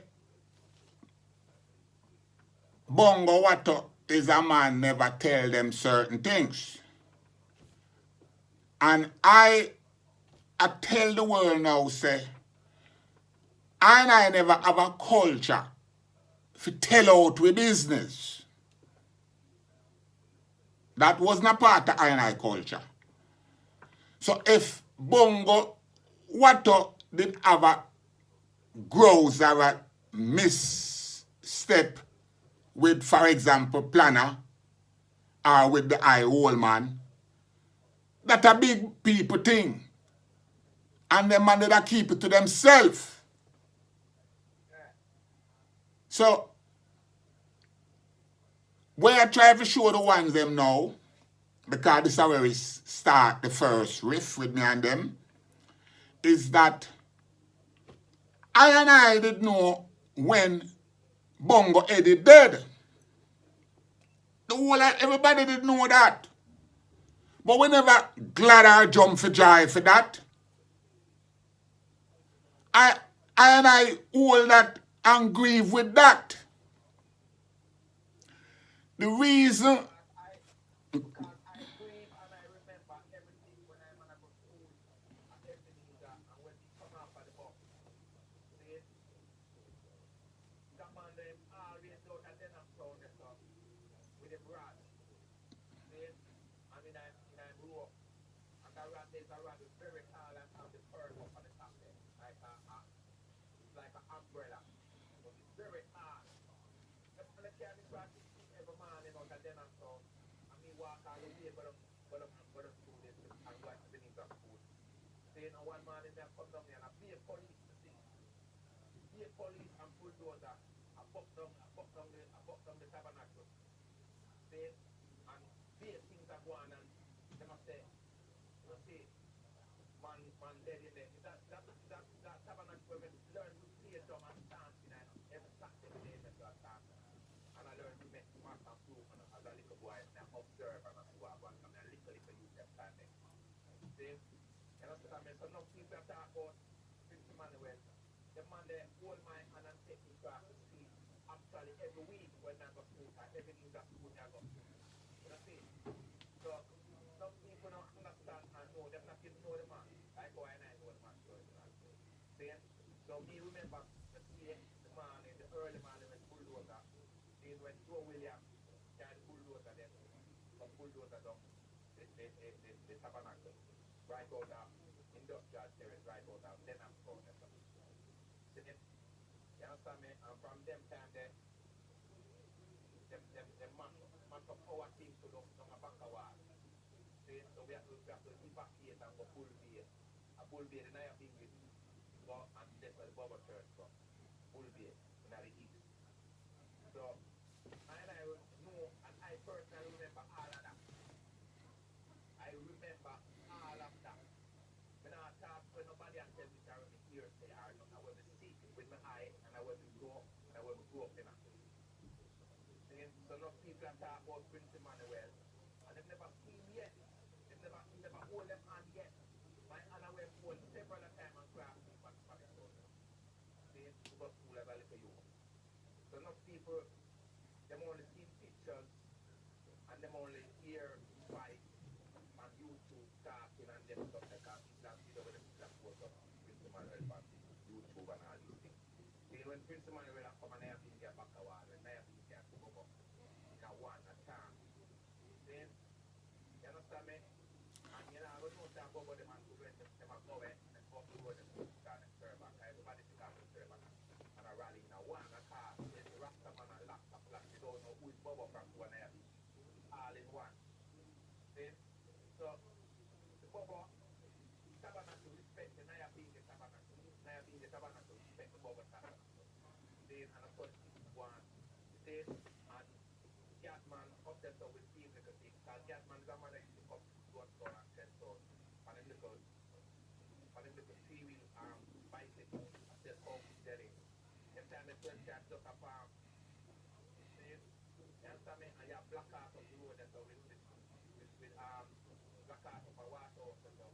Bongo Wato is a man never tell them certain things. And I tell the world now, say, I never have a culture to tell out with business. That wasn't a part of I culture. So if Bongo Wato did have a grows or a misstep with, for example, Planner or with the eye old man, that's a big people thing. And the man that keep it to themselves. So, where I try to show the ones them now, because this is where we start the first riff with me and them, is that I didn't know when Bongo Eddie dead. Everybody didn't know that. But we never glad or jump for joy for that. I hold that and grieve with that. The reason and in a row. And there's a rod with very tall and have the curve up on the top there. It's like an umbrella. But it's very hard. The man that carry this rod every morning out of Denham Town. And me walk all the way but them students and go to beneath the school. Then one morning they come down here and be a police to see. Be a police and bulldozer. I buck down the tabernacle. Then and be things are going and they must say, you see, man dead in there. That tabernacle where we learn to play drum and dance in every Saturday day that you are dancing. And I learned to make smart and proof and as a little boy and I observe and I see what I mean, a little youth them time there. See? You understand me? So now people are talking about Prince Emmanuel. The man there hold my hand and take me across the street actually every week when I go to school and every day that school I go. You know see? So some people don't understand and know them not even know the man. Like how I know the man. See? So me remember to see the man in the early morning when bulldozer. Then when Joe Williams carried the bulldozer then some bulldozer down the tabernacle. Right out of industrial terrace, right out of Denham Town. See? You understand me? And from them time there them mash up our things to look on a back of wall. See? So we have to evacuate and go Bull Bay. A Bull Bay, the night thing with go and that's where the Bible Church from. Bull Bay, in the east. So I know and I personally remember all of that. I remember all of that. When I talk when nobody can tell me carry me here say I will be see with my eye and I will be grow and I will be grow up in it. So enough people are talking about Prince Emmanuel and they've never seen him yet. They've never hold them hand yet. My hand I will hold several times and class me for the soul. See, to go school as a little youth. So enough people them only see pictures and them only hear fight on YouTube talking and them stuff like that. That's the way them post up Prince Emmanuel on YouTube and all these things. See, when Prince Emmanuel come and I have been there back a while, when I have been there to go up in a one a time. See, you understand me? And you know, I don't know talk about them and when them are going and go up the road and start and serve back. Everybody think I'm a serve back. And I rally in a one a car, there's the RASTA man and LASTA flag. You don't know who is Bobo from who and I have all in one. See? So, the Bobo tabernacle respect the Naya being the tabernacle. Naya being the tabernacle respect the Bobo tabernacle. Then, and of course, one. Then, and Gatman up there so with team little things. Because Gatman is a man that used to come to one store and 10 stores. And then little 3-wheel bicycle, I said, oh, jelly. Every time they turn cats just a farm. See? You understand me? And you have black art of the road and so with black art of a water house and so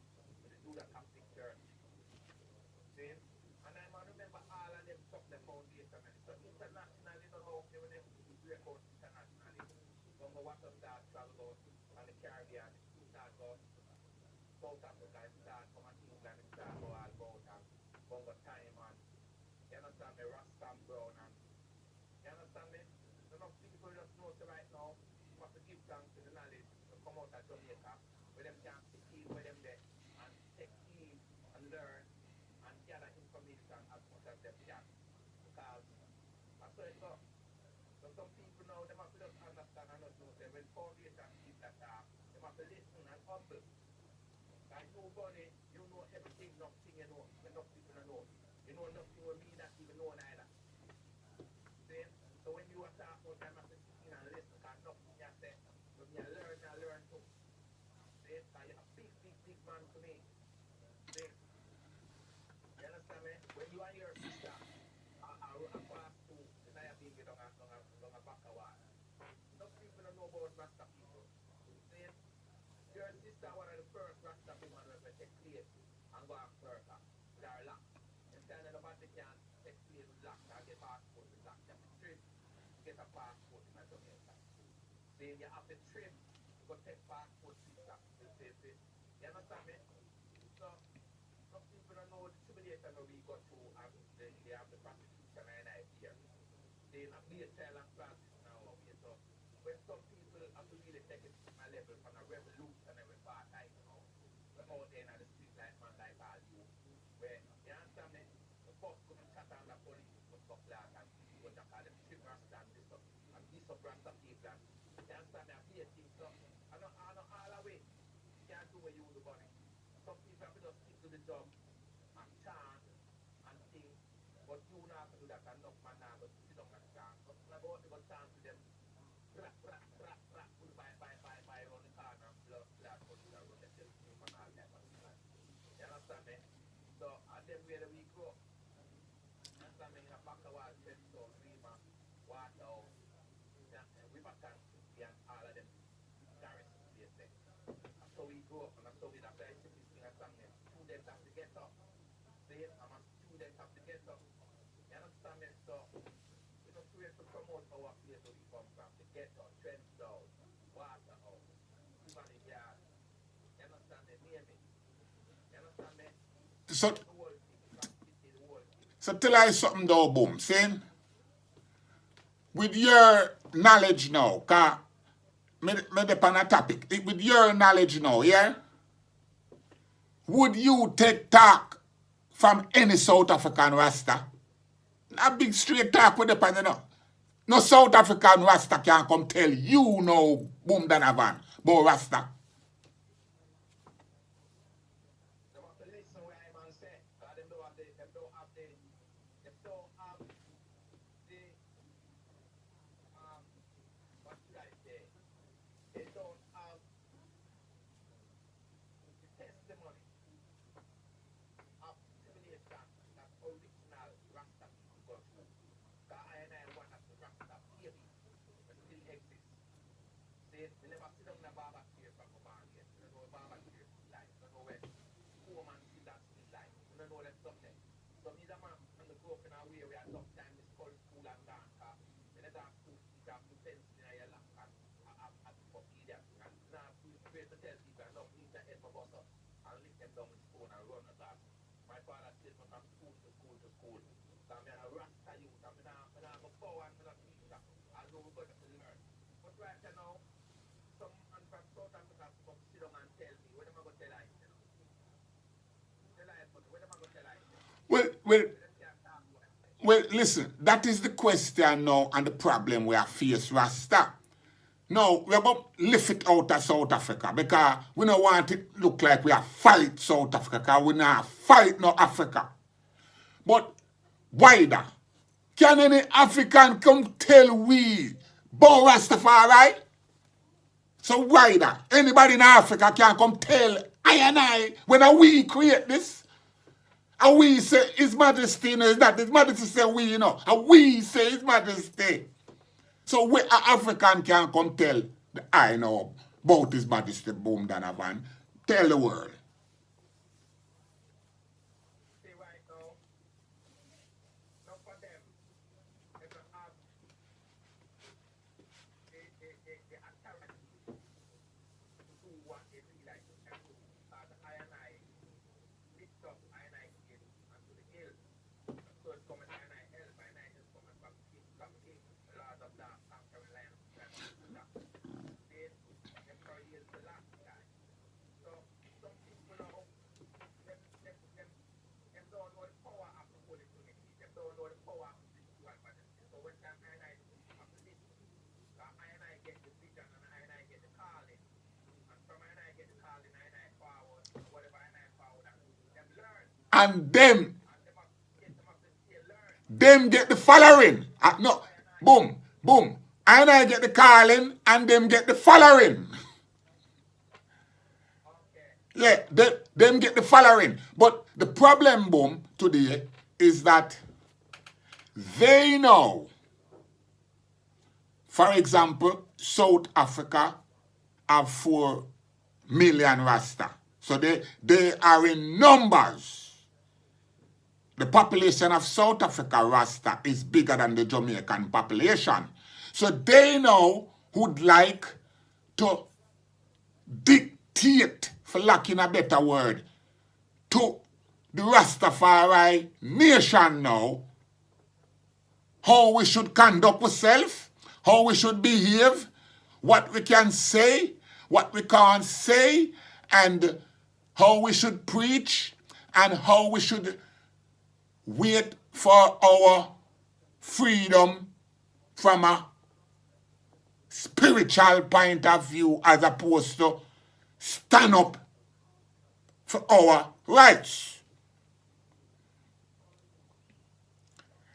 with the Judah Catholic Church. See? And I remember all of them stuff the foundation and so internationally you don't know if they were break out internationally. Don't go watch them start travel out on the Caribbean, start go South Africa, start come and England, start go all about and Bongo time and you understand me, Rasta and Brown and you understand me? Enough people just know so right now, you have to give thanks to the knowledge to come out of Jamaica, where them can see where them there and take heed and learn and gather information as much as they can. Because that's how it goes. So some people now, they have to just understand and not know that when foundation people that talk, they have to listen and humble. Like nobody, you know everything, nothing you know, enough people don't know. You know nothing with me that even know neither. See? So when you are talking about them, I have to sit in and listen, because nothing you say, when you learn too. See? Because you're a big man to me. See? You understand me? When you are your sister, I pass through, and I have been on a back of wall. Some people don't know about Rasta people. See? Your sister one of the first Rasta women who take place and go Africa with her lock. And tell them nobody can take place with lock or get passport with lock. You have to trip to get a passport in Jamaica. See, you have to trip to go take passport sister. You understand me? So, some people don't know the tribulation that we go through and they have the prostitution and idea. They have be a child and classes now. So, when some people have to really take it to my level from a revolutionary part, like, you know. We're out there in the street like man, like all you. Where, you understand me? The first come and chat on the police for stuff like that. What I call them shit rasta and this stuff. And this up rasta people. You understand me? I play things up. I know all the way. You can't do what you do, bunny. Some people have to just stick to the job and chant and sing. But you not have to do that enough man now, but sit down and chant. But when I go out to go chant to them, blah, blah, blah, blah, pull by around the corner, blood, blood, put it around the tail, and all that. You understand me? So, and then where we grow. You understand me? In a back of our chest, so, river, water, river tank, and all of them garrison places. That's how we grow up, and that's how we, that's why I say this thing, that's something. Students have to get up. See, I'm a student have to get up. You understand me? So, we don't create to promote our place where we come from. To get up, trench down, water out, river in the yard. You understand me? Near me. You understand me? So, The whole thing, practically the whole thing. so tell I something though, boom. See? With your knowledge now, cause me depend on a topic. With your knowledge now, yeah? Would you take talk from any South African Rasta? A big straight talk with depend, you know. No South African Rasta can come tell you no boom Donovan, but Rasta. They want to listen what I man say. Because them don't have the, them don't have the, what should I say? They don't have the testimony of civilization that original Rasta people go through. Because I and I one of the Rasta babies that still exist. See, we never sit down in a barbecue from a bar yet. We don't know what barbecue is like. We don't know where poor man sit down still like. We don't know that something. So me the man, when we grow up in a way where I tough time, it's called school and dance. When I dance school, you have to fence in your lap and for idiot. And now we create to tell people, no, please the head for bus up and lift them down with spoon and run the class. My father said me from school to school to school. So I'm a Rasta youth. I'm not go forward, I'm not teacher. I know we're going to learn. But right now, some man from South Africa come sit down and tell me, what am I going to tell I? Tell I, what am I going to tell I? Well, listen, that is the question now and the problem we are face Rasta. Now, we're going to lift it out of South Africa because we don't want it to look like we are fight South Africa because we not fight no Africa. But wider, can any African come tell we about Rastafari? So wider, anybody in Africa can come tell I and I when we create this. And we say His Majesty, you know, is that His Majesty say we, you know. And we say His Majesty. So we African can come tell the I know about His Majesty Boom Donovan. Tell the world. See right now, not for them, they don't have the authority to do what they feel like they can do. Because I and I lift up, I and I give unto the hill. So it's coming, I and I help coming from King, Lord of the Carolina, the Emperor is the last guy. So some people now, them don't know the power of the Holy Trinity. Them don't know the power of the spiritual majesty. So when time I and I have to listen, I and I get the vision and I and I get the calling. And from I and I get the calling, I and I forward, whatever I and I forward, and them learn. And them And them have to still learn. them get the following. No, boom, boom. And I get the calling and them get the following. Okay. Yeah, them get the following. But the problem, boom, today is that they know, for example, South Africa have 4 million Rasta. So they are in numbers. The population of South Africa Rasta is bigger than the Jamaican population. So they now would like to dictate, for lacking a better word, to the Rastafari nation now how we should conduct ourselves, how we should behave, what we can say, what we can't say, and how we should preach, and how we should wait for our freedom from a spiritual point of view as opposed to stand up for our rights.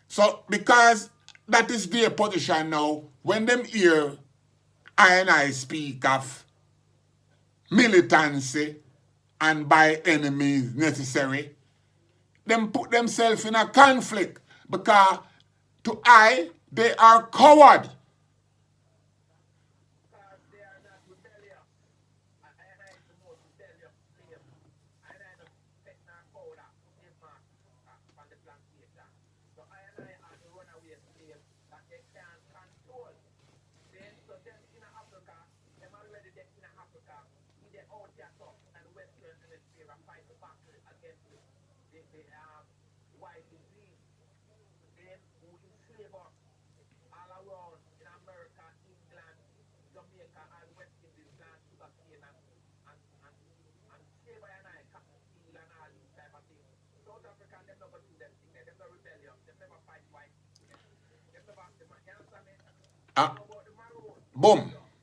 So because that is their position now, when them hear I speak of militancy and by enemies necessary, them put themselves in a conflict because to they are coward. Because they are not rebellious. And I is the most rebellious slave. And I the techno powder, slave master on the plantation. So I are the runaway slaves that they can't control. Then, so them in Africa, them already there in Africa, they out there talk and Western Hemisphere fight the battle against the white disease. Then who enslave us all around in America, England, Jamaica, and West Indies, land, sugarcane, and slavery and cotton field and all these type of things. South Africa, them never do them thing. Them never rebellious. Them never fight white. Them never, you understand me? Ah, About the maroon, boom,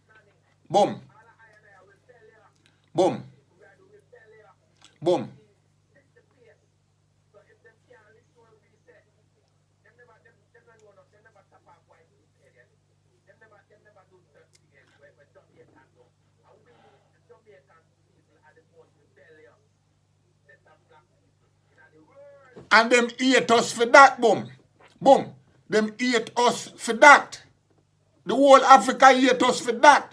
nanny, boom, all of I are rebellious. boom, We are the rebellious. boom. Fix the pace. So if them can't listen to what we say, them never know enough. Them never tap off white people again. Them never do certain things where Jamaican do. And we the Jamaican people are the most rebellious set of black people in the world. And them hate us for that, boom. Boom. Them hate us for that. The whole Africa hate us for that.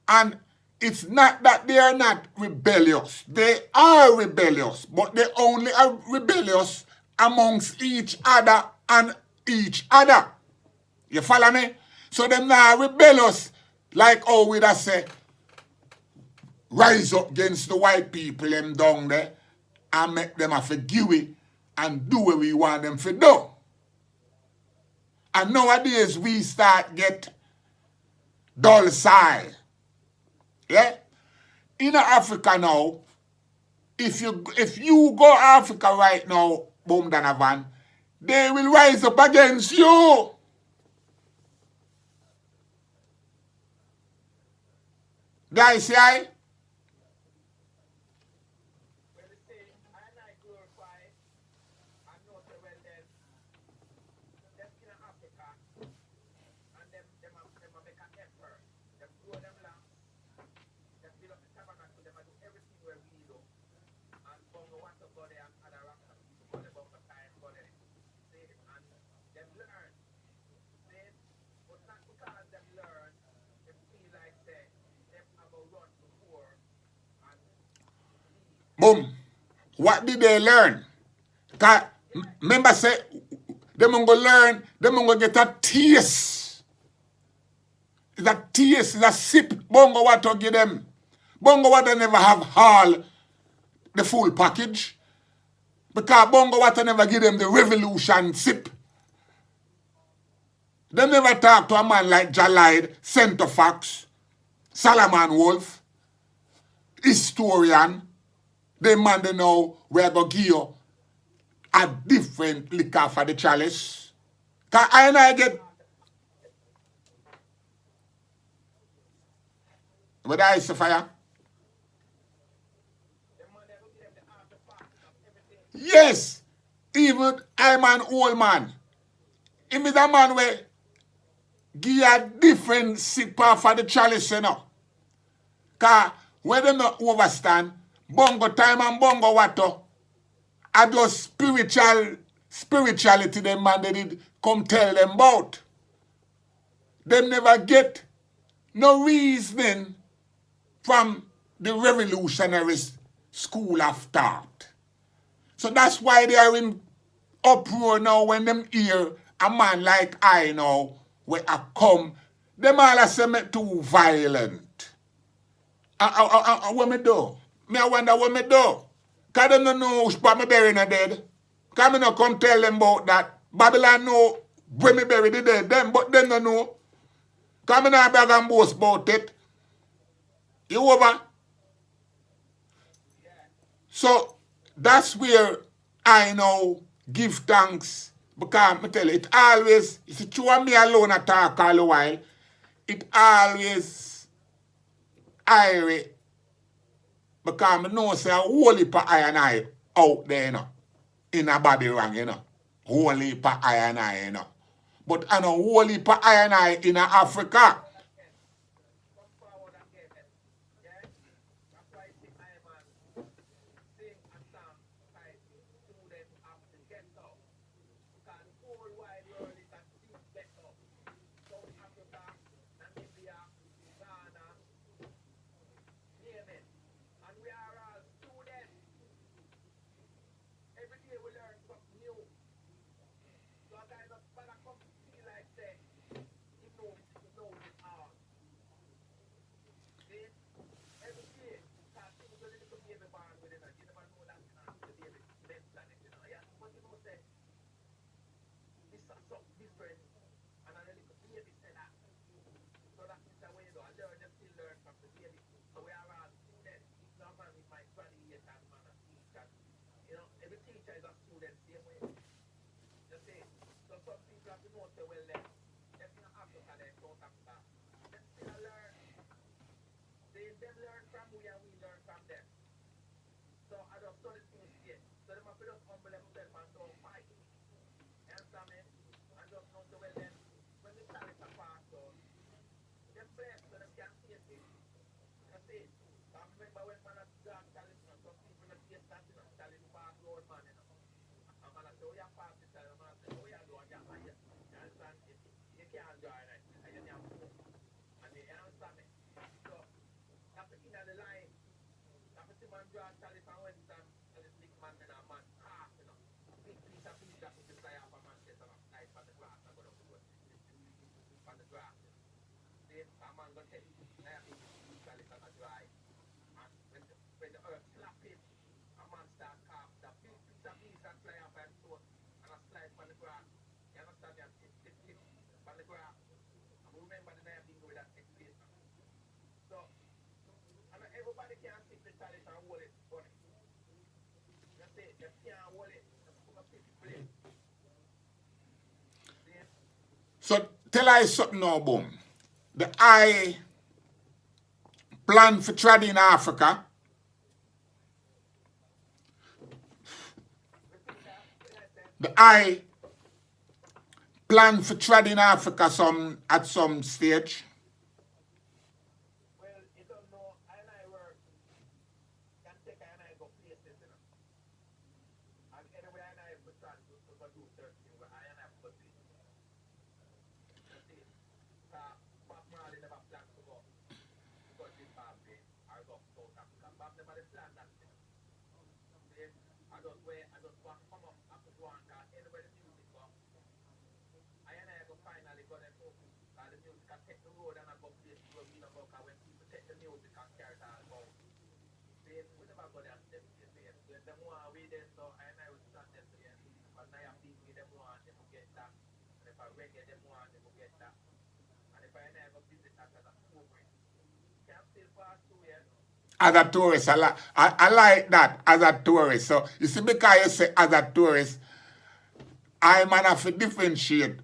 And it's not that they are not rebellious. They are rebellious, but they only are rebellious amongst each other and each other. You follow me? So them not rebellious like how we just say, rise up against the white people them down there and make them a forgive it and do what we want them to do. And nowadays we start get dull side. Yeah? In Africa now, if you go Africa right now, Boom Donovan, they will rise up against you. Guys, see I? When they say, I glorify, I know so well then, them in Africa, and them make an effort. Them grow them land, them build up the tabernacle, them do everything where we do. And Bongo want to go there and other RASTA people go there, Bongo time go there. See, and them learn. See, but not because them learn, them feel like say, them have a run before and leave. Boom. What did they learn? Cause remember say, them going to learn, them going to get a taste. It's a taste, it's a sip. Bongo water give them. Bongo water never have all the full package. Because Bongo water never give them the revolution sip. They never talk to a man like Jalide, Center Fox, Solomon Wolf, historian. They man they know we're going to give you a different liquor for the chalice. Because I get... Whether I see fire? Yes. Even I'm an old man. Him is a man where give a different sipper for the chalice, you know. Because when they not overstand, bongo time and bongo water are just spirituality them man they did come tell them about. Them never get no reasoning from the revolutionary school of thought. So that's why they are in uproar now when them hear a man like I now where I come, them all say me too violent. What me do? Me I wonder what me do. Because them don't know what me bury in the dead. Because me not come tell them about that. Babylon know where me bury the dead, them, but them don't know. Come in and bag and boast about it. You over? So that's where I now give thanks. Because I tell you, it always, if you and me alone a talk all the while, it always irie. Because I know say a whole heap of I and I out there, you know, in a Babylon, you know. Whole heap of I and I, you know. But I know whole heap of I and I in Africa. Come forward again. Yeah? That's why the I man sing a song titled Students of the Ghetto. Because the whole wide world is a deep ghetto. South Africa, Namibia, Ghana, name it. And we are all students. Every day we learn something new. So a guy not gonna come feel like say, he knows it all. See? Every day, because things will little baby born with it, and you never know that the baby meant planet, you know. Yeah, but you know say, this is something different, and a little baby said that. So that is the way you know, I learn, them still learn from the baby. So we are all students. Each no man with my graduate and man and teacher. You know, every teacher is a student, same way. You see? So some people have to know, say, well, them in Africa, they South Africa, them still learn. Them learn from we and we learn from them. So I just saw the things here. So they must just humble themselves and don't fight. You understand me? And just know, so well, then, when the talent are passed on, them blessed so them can face it. You see? So I remember when man has got talent, you know, some people not face that, you know, talent pass road, man, you know. And man I say, oh, you pass the talent, man I say, oh, you do, you understand? You can't join it, and you can't move. And you understand me? So, that's the king of the line. That's the man draw talent and Western, and this big man, and a man half, you know. Big piece of piece that could fly off a Manchester, and fly from the grass, and go down the road. From the grass, you know. See, a man go take a big piece of talent and a dry. And when the earth slap him, a man start carve that big piece of piece and fly off and so and a slide from the grass. You understand me? And tip from the grass. And remember the name being with that experience. So, and everybody can stick the talent and hold it funny. You see, they can't hold it. They put a piece play. See? So tell I something now, boom. The I plan for trade in Africa. Repeat that. What did I say? The I plan for trade in Africa at some stage. Well, you don't know, I and I work, can take I and I go places, you know. And anyway, I and I go try to do certain things, but I and I go places. You see, Bob Marley never planned to go Zimbabwe or go South Africa. Bob never planned that, you know. See, I just want to come up after one, because anywhere the music go, I and I go finally go there too. Because the music can take the road and I go places where we don't go, because when people take the music and carry it all about, see, we never go there and step in there. When them want we there, so I and I will stand there there. Because now I'm being with them want, them will get that. And if I reggae them want, them will get that. And if I and I go visit that as a program, can still pass through here. As a tourist, I like that as a tourist. So you see, because you say as a tourist, I man have to differentiate.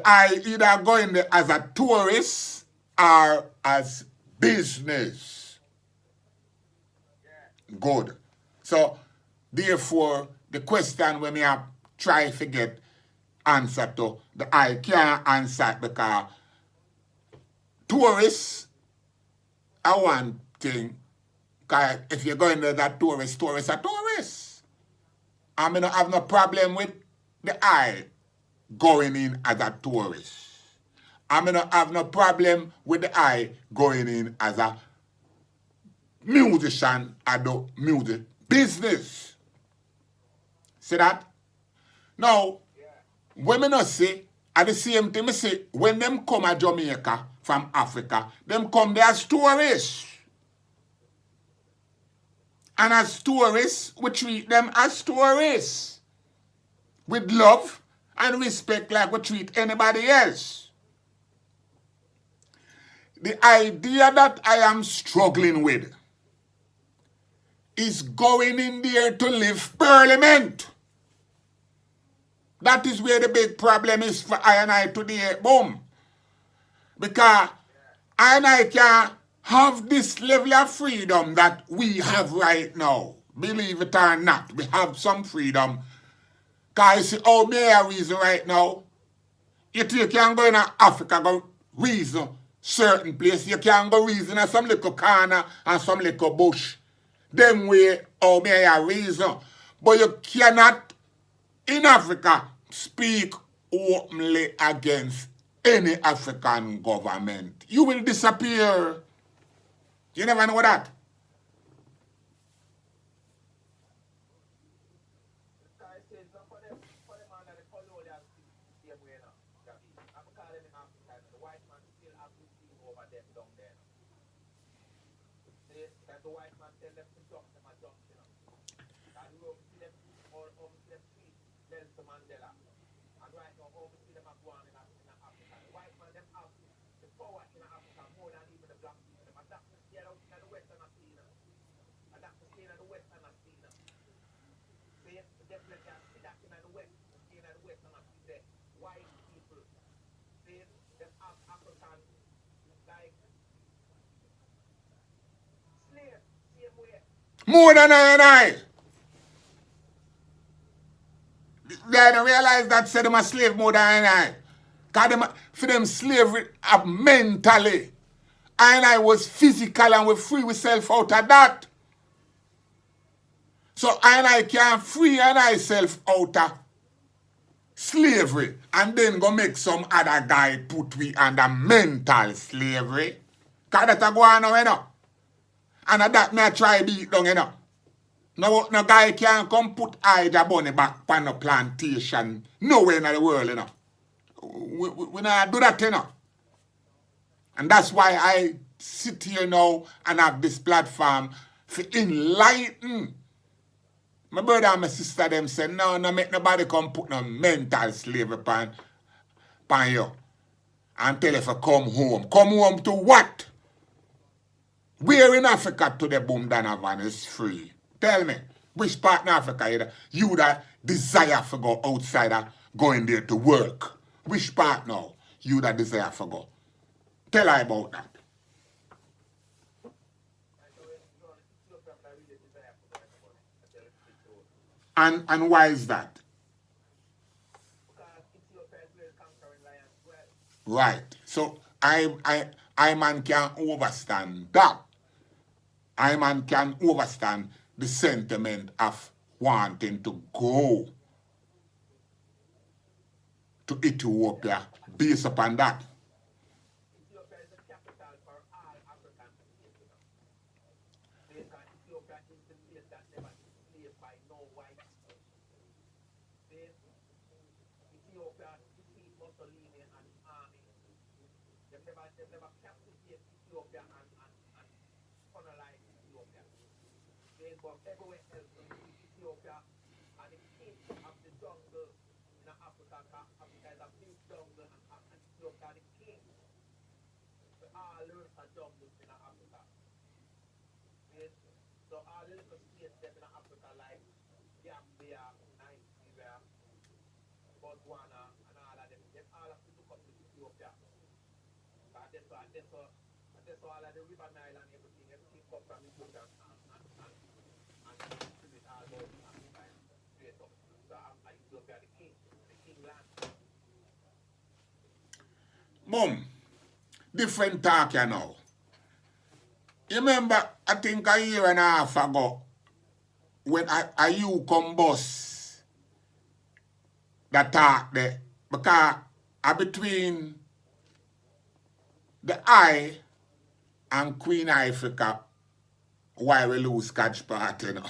I either go in there as a tourist or as business. Good. So therefore, the question when me have try to get answer to, the I can't answer because tourists are one thing. Because if you're going there as a tourist are tourists. I mean, I have no problem with the I going in as a tourist. I mean, I have no problem with the I going in as a musician at the music business. See that? Now, when me not say, at the same time, I say, when them come to Jamaica from Africa, them come there as tourists. And as tourists, we treat them as tourists. With love and respect like we treat anybody else. The idea that I am struggling with is going in there to live parliament. That is where the big problem is for I and I today. Boom. Because I and I can have this level of freedom that we have right now. Believe it or not, we have some freedom. Because you see, oh, may I reason right now? You can go in Africa, go reason certain place. You can go reason in some little corner and some little bush. Them way, oh, may I reason? But you cannot, in Africa, speak openly against any African government. You will disappear. You never know that. I say, no, for them under the colonial system, way now, Gabi. I'm calling in Africa, the white man still have to see over them down there. See, that the white man tell them to jump, them a jump, you know. And we see them, all see them treat Nelson Mandela. And right now, all we see them are going in Africa. The white man, them have the power in Africa more than even the black people. Them adapt to stay out in the western Africa. Adapt to stay in the western Africa. See, definitely I see that in the west, in the western Africa. White people, see, them have African, like, slaves, same way. More than I and I. They don't realize that said them a slave more than I and I. Because them, for them slavery mentally. I and I was physical and we free ourselves out of that. So I and I can free and I self out of slavery and then go make some other guy put we under mental slavery. Because that's a go on now, you know. And that me I try beat down, you know. No guy can come put Ida Bunny back on a plantation nowhere in the world, you know. We not do that, you know. And that's why I sit here now and have this platform for enlighten. My brother and my sister them say, no make nobody come put no mental slavery upon you. And tell you to come home. Come home to what? Where in Africa to the boom Donovan is free? Tell me, which part in Africa you that desire to go outside and go in there to work? Which part now you that desire to go? Tell her about that. And why is that? Right. So I man can understand that. I man can understand the sentiment of wanting to go to Ethiopia based upon that. Ethiopia is the capital for all African states, you know. Because Ethiopia is the place that never enslaved by no white people. See, Ethiopia defeat Mussolini and his army. They never captivate Ethiopia and colonize Ethiopia. See, but everywhere else in Ethiopia and the king of the jungle in Africa, Africa is a big jungle and Ethiopia the king. We all learn a jungles in Africa. Yes. So all the little states in Africa like Gambia, Nigeria, Botswana, and all of them, they all have to look up to Ethiopia. That's all of the River Nile and everything come from Ethiopia and distribute all those Africa and straight up. So Ethiopia the king land. Boom. Different talk you know. You remember, I think a year and a half ago, when you come bus the talk there, because between the I and Queen Africa, why we lose catch part, you know.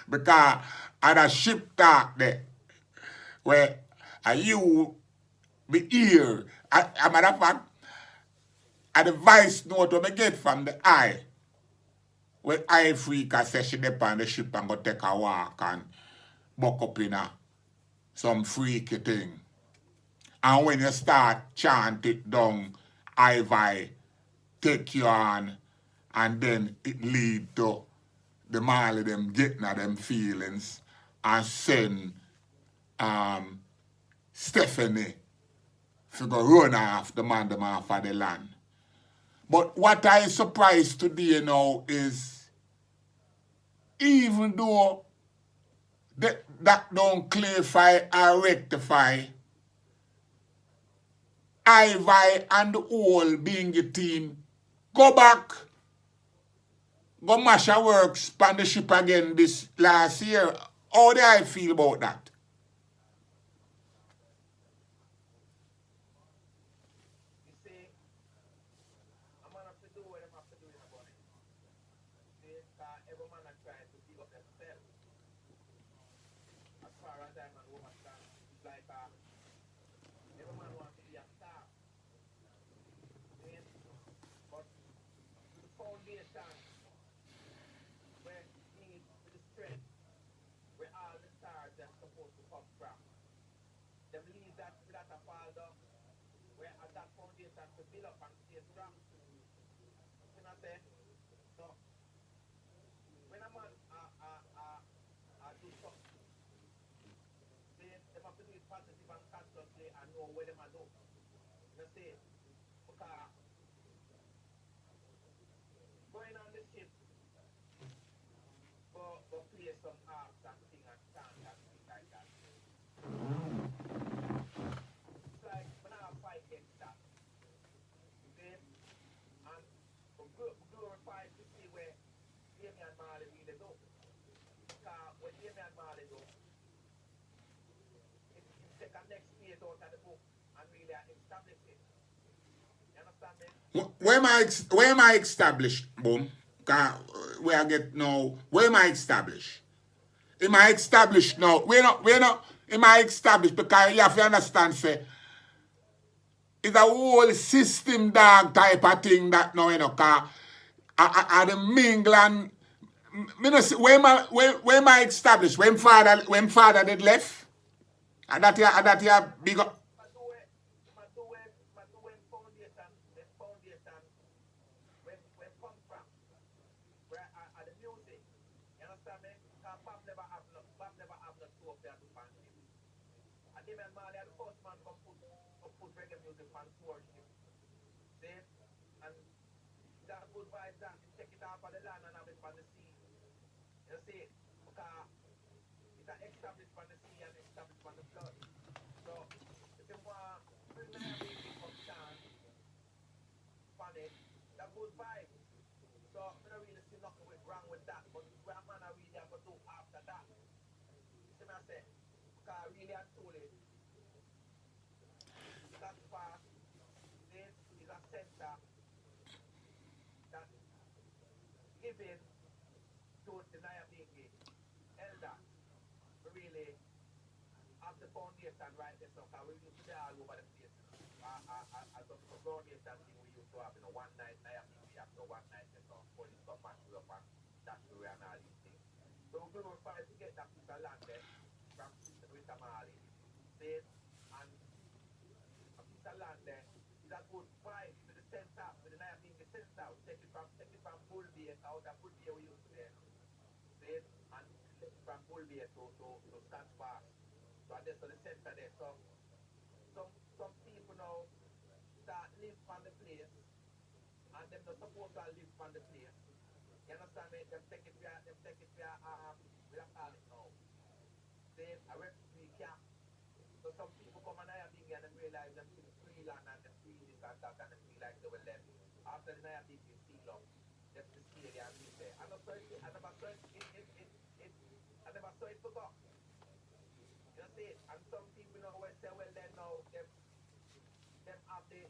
Because at a ship talk there, where you be here, a matter of fact, at the voice note what I get from the I, when Africa says she dep on the ship and go take a walk and buck up in some freaky thing. And when you start chant it down, I vi take you on, and then it lead to the Marley them getting at them feelings and send Stephanie to go run off the man them off of the land. But what I surprised today now is even though that don't clarify or rectify, Ivy and the whole being the team go back, go mash a works on the ship again this last year. How do I feel about that? You see, I'm gonna have to do what I'm have to do in a bunny. See, every man are trying to big up themselves. As far as I'm and woman stand, it's like every man wants to be a star. See? But the foundation where need the strength, where all the stars are supposed to come from. Them leaves that are fall down, where at that foundation to build up and stay strong. You know what I'm saying? So when a man do something, they have to do it positive and consciously and know what they do. You know see? Because going on the ship for play some harps and sing and chant and things like that. It's like when I fight against that. See? And glorify to see where Damian Marley really do. Because what Damian Marley do, it take a next page out of the book and really establish it. You understand me? Where am I established, boom? Where I get now, where am I established? Am I established now? We're not, am I established? Because you have to understand, say, it's a whole system dog type of thing that now, you know, because I the mingle and, me no see, where am I established? When father did left? And that you big up. When foundation, when come from, where are the music, you understand me? Because Bob never have no soap there to find him. And them and Marley are the first man come put reggae music on tour ship. See? And that good vibes that take it off of the land and have it on the sea. You see? Because it's established on the sea and established on the flood. So if you want bring Nairobi come chant on it, that good vibe. So I don't really see nothing wrong with that. But where man I really have to do after that. You see what I say? Because really and truly, that part, this is a center that given to the Nyabingi elder really have the foundation right there. So we used to be all over the place. As a foundation thing we used to have, one night Nyabingi after one night, police come back to up and that way and all these things. So we glorify to get that piece of land there from with Tamale. See? And a piece of land there is a good vibe with the center, with the Nyabingi center. Take it from Bullby out of Bullby we used to be. See? And from Bullby to Scotch Park. So that's the center there. So some people now start live on the place and them not supposed to live on the place. You understand me? Them take it via we have call it now. Say a refugee camp. So some people come and Nyabingi and them realize them feel free land and them free this and that and them feel like they were left. After the Nyabingi seal up, them to stay there and live there. I never saw it forgot. You see it? And some people now will say, well then now them have the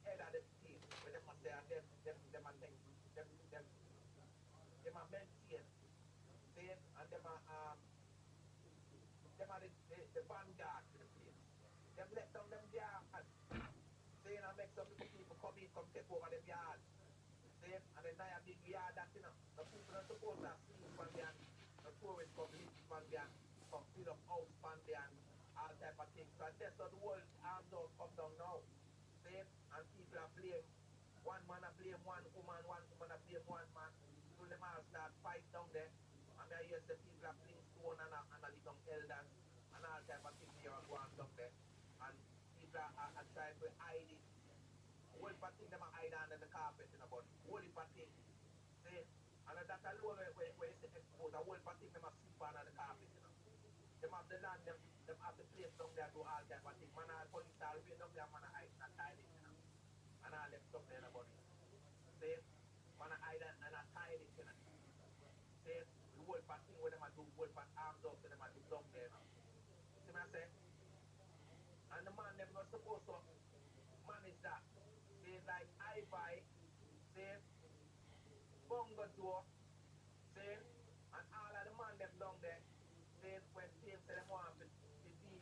head of the team. Where them must say and them are maintain. See it? And them are the vanguard to the place. Them let down them yard. See and make some people come in, come take over them yard. See it? And then I have big yard that the people are supposed to sleep on there. The tourists come live on there, come fill up house on there and all type of things. So that's how the world arms out come down now. See? And people are blame. One man a blame one woman a blame one man. So them all start fight down there. And I hear the people are playing stone and a little elders and all type of things here are going down there. And people are trying to hide it. Whole part thing them are hide under the carpet in a body. Whole part thing. See? And that alone where you see expose, a whole part thing them are sweep under the carpet, you know. Them have the land, them have the place down there do all type of things. Man, all police are way down there, man, hide and tie it, you know. And all them stuff there in a body. See? Man, hide and tie it, you know. See? The whole part thing where them are do, whole part arms up, so them are do down there, you know. See what I say? And the man, them not supposed to manage that. See, like I buy, see, bungo door, see, and all of the man them down there, see, when team say them want to be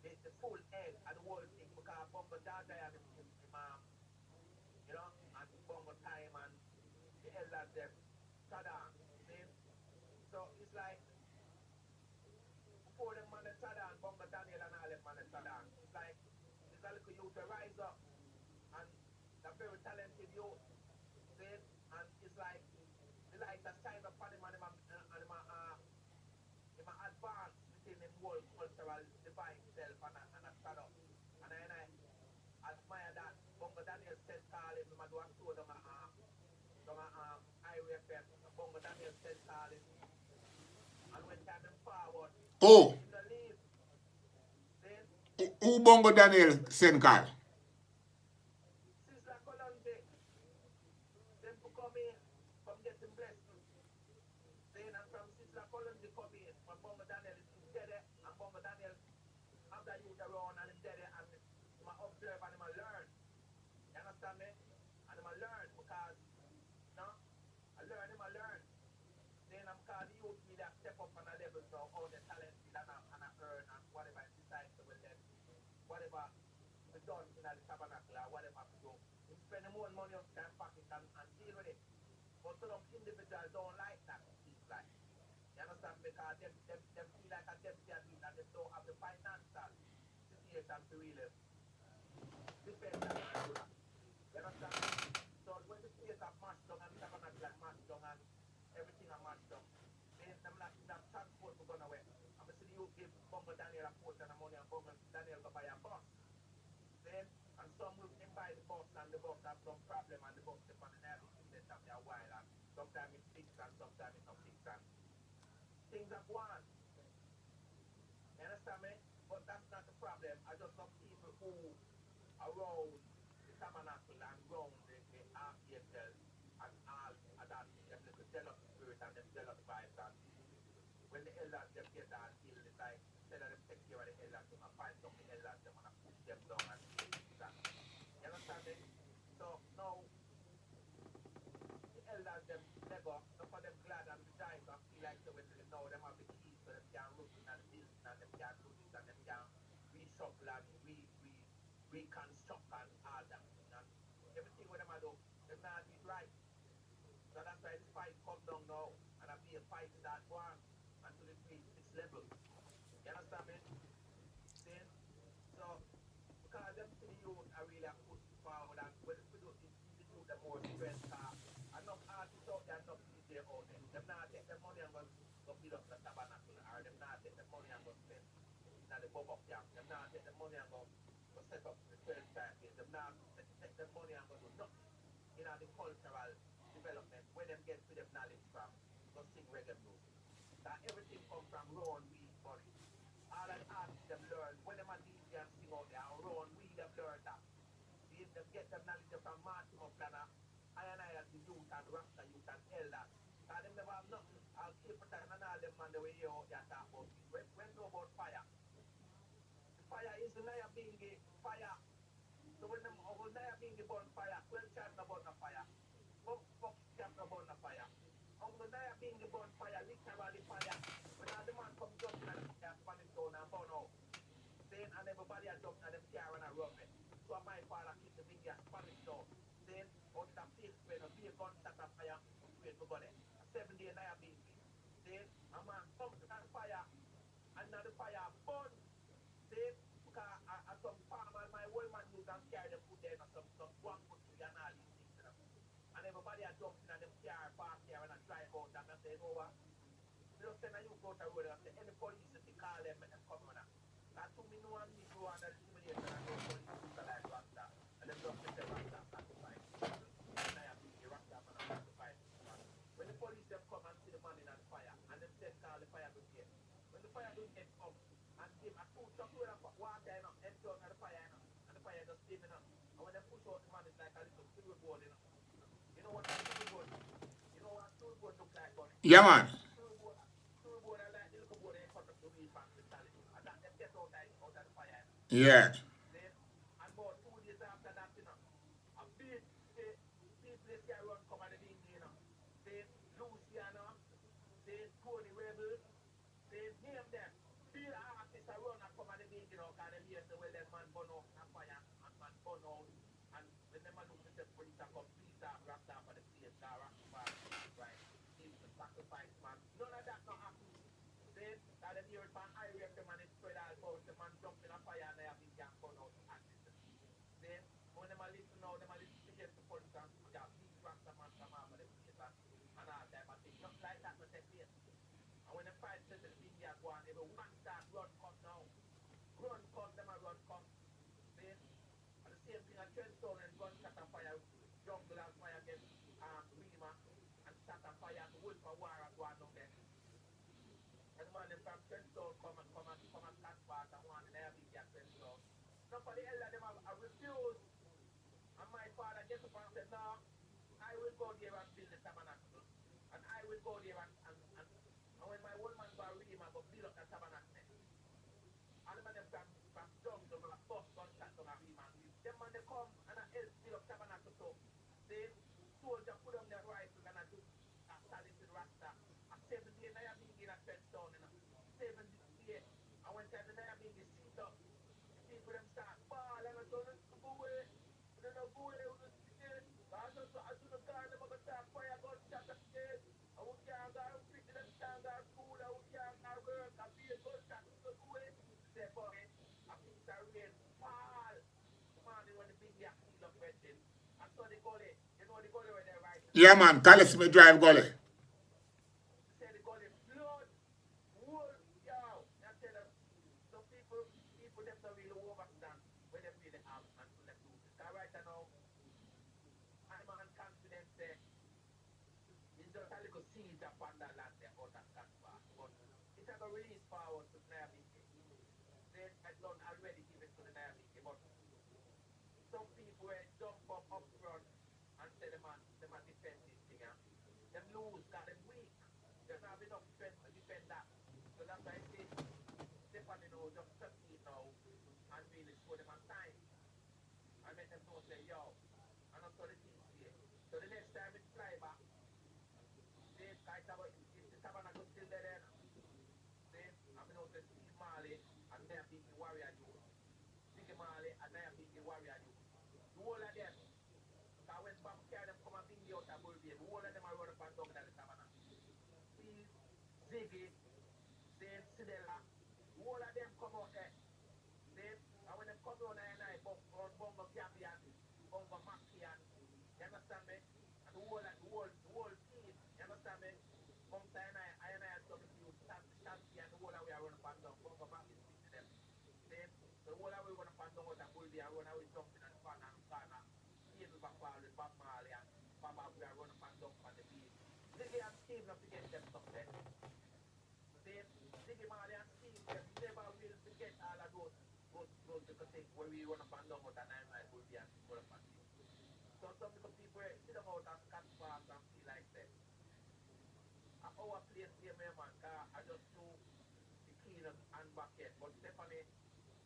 the full head of the whole thing, because bungo data and you know, and bungo time and the elders them, tada, see. So it's like, before them man the tada and bungo Daniel and all them man the tada, it's like, it's a little youth to rise up, and the very talented youth, see, and it's like, the light that shine up on him and him advance within him whole cultural divine self and a stand up. And I admire that. Bongo Daniel said call him, him a do a show down Highway FM. Bongo Daniel said call him. And when time him forward, Oh, him no leave. Then, who Bongo Daniel send call? Sister Colonji, them to come in from getting blessed. Then and from Sister Colonji come in, from Bongo Daniel is dead, and Bongo Daniel after you around and him dead, and him a observe and him a learn. You understand me? And him a learn because, no, I learn him a learn. Then I'm called the youth media step up on a level now, all the talent and a earn and whatever I decide to with them, whatever we done in the tabernacle or whatever we do. We spend more money on time pocket and deal with it. But some individuals don't like that. Like, you understand? Because them feel like a them can do it and they don't have the financial situation to really defend that and do that. You understand? So when the place are mashed down and tabernacle are mashed down and everything are mashed down, then them not enough transport to go away. I'm going to see you give Bongo Daniel a portion of money and Bongo Daniel go buy a bus. Then, and some will buy the bus and the bus have some problem and the bus is on the nervous system after a while and sometimes it's fixed and sometimes it's not fixed and things are gone. You understand me? But that's not the problem. I just some people who around the tabernacle and around the archangel and all of that, them little jealous spirit and them jealous vibes and when the elders them get that deal, it's like instead of them take care of the elders, them and find some of the elders, them and push them down and that. You understand me? So now the elders them never, some of them glad and rejoice and feel like so when they know them have the keys so them can root in and build and them can do this and them can reshuffle and reconstruct and all that. And everything what them do, them not do it right. So that's why this fight come down now and I be a fight that one until it reaches this level. You understand me? See? So because them to the youth I really have put forward and when we do this the youth them more strength enough artists out there, enough DJ out there. Them not take the money and go build up the tabernacle or them not take the money and go spend in the bubble camp. Them not take the money and go set up the 12 time place. Them not take the money and go do nothing in the cultural development where them get to them knowledge from go sing reggae music. That everything comes from round weed money. All the artists them learn when them a DJ and sing out there and round weed them learn that. Them get them knowledge from Martin Planner, I as the youth and RASTA youth and elders. Because them never have nothing. I'll keep time and all them man the way you talk about it. When know about fire. The fire is the Naya Bingi fire. So when them Naya Bingi burn fire, 12 chant about the fire. Fuck chant about the fire. Uncle Naya Bingi burn fire, literally fire. When all the man come jump in the Spanish town and burn out. Saying and everybody a jump and them car and a rub it. So my father keep the Bingi Spanish town. Saying out the place where the be a gun shot a fire, wait for God. 7 days Naya Bingi. Saying a man come to that fire and now the fire burn. See? and carry them food there, you know, some one food to and all these things, you know. And everybody are jumping at them car, park here, and I drive out, and I say, you know what? You just send a youth out the road, and I say, any police, if they call them, make them come on. That to me, no one need to under intimidation, and no police to like RASTA, and them just say RASTA, sacrifice. And I have the RASTA, man, and sacrifice. When the police them come and see the man in the fire, and them say call the fire brigade. When the fire brigade come and give a two chocolate of water, you know, empty out the fire, you know, and the fire just steaming up. And when they push out the man, it's like a little storyboard, you know. You know what a storyboard? You know what a storyboard look like, but Yeah, man. storyboard are like the little board in front of the wheel fan mentality. And that them get out of the fire, you know. Yeah. Then, and about 2 days after that, you know, a big people here run come at the being, you know. Then Luciano, then Tony Rebel, then name them. Bill artists are run and come at the being, you know, because them hear say, well, them man burn out and fire and man burn out. And when them man look at the police and come, please stop RASTA for the place, right? People sacrifice, man. None of that not happen. Then, that them hear it from highway, the man is spread all about, the man jump in a fire and they have been gang burn out and listen. Then, when them a listen now, them a listen to get the police and please RASTA man come out of the place and all type of thing. Not like that, not take place. And when the fight says the media go on, every one start run come now. Run come, them a run come. Then, and the same thing at Trenchtown and gunshot and fire, jungle and fire against Rima and shot and fire and wolf and war and go on down there. And the man them from Trenchtown come and catch part and one in their big at Trenchtown. Now for the hell of them I refuse. And my father gets up and said, no, I will go there and build the tabernacle. And I will go there and when my old man go Rima go build up the tabernacle. And the man them from jungle and bus gunshot down at Rima. Them man they come and I help build up tabernacle too. Then soldier put on their rifle and I do a solid RASTA. A 7 days I have been in a Trenchtown, you know. 7 days. And when time I have been the seat up, the people them start ball and I told them to go away. They don't go away with the stick. I just do the car, them going to start fire gunshot at the gate. I would can't go and pick them, can't go to school, I would can't go to work, I be a gunshot, to go away. Say, boy, I think it's a rain fall. The morning when the big yak seal up resting. I saw the gully, you know the gully where they're riding. Yeah, man. Call me drive gully. Say the gully blood, wool, yow. I tell them, some people them don't really overstand when they really have and to them do. Because right now, I'm on confidence say, it's just a little seed upon that land there out of Casper. But it's a release power to Nayabiki. They had done already given to the Nayabiki, but some people jump up front and say them a defend this thing. Them lose, because them weak. They don't have enough strength to defend that. So that's why I say, Stephanie now just succeed now and really show them a sign. And make them know say, yo, and that's what the things here. So the next time it fly back, they like the tabernacle still there. Then I'm going to Steve Marley and they are big warrior youth. Big Marley and they are big warrior youth. The whole of them. Because when Bam carry them come and bring you out of Bulgaria, the whole of them are run up and down at the tabernacle. Steve, Ziggy, then Sidella, the whole of them come out there. Then, and when they come down there and I, Bongo Cabian, Bongo Makian, you understand me? And the whole team, you understand me? Bongo and I some of you, Shanti and the whole of we are running up and down, Bongo Maki speak to them. Then, the whole of we run up and down with a Bulgaria, run away jumping and corner and corner. Steve Bapal with Bob Marley and Baba, we are running up and down on the beach. Ziggy and Steve not to get them something. Then, Ziggy Marley and Steve, they never will forget all of those little things where we run up and down with a 9 mile will be and run up and down. So some little people sit them out and cut fast and feel like that. At our place here, man, I just do the clean up and back end. But Stephanie,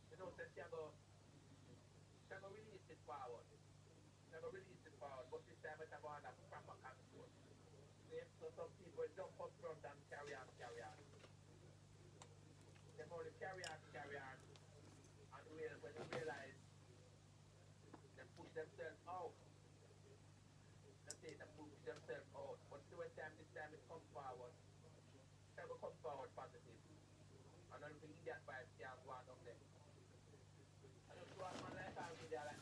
you know, says she go release it forward. But this time it's going to from back and forth. So some people jump up front and carry on. They only carry on. And when they realize, they push themselves out. They push themselves out. But see when this time it comes forward. It will come forward positive. And then the idiot vibes can't go on up there. I just want man like that with there like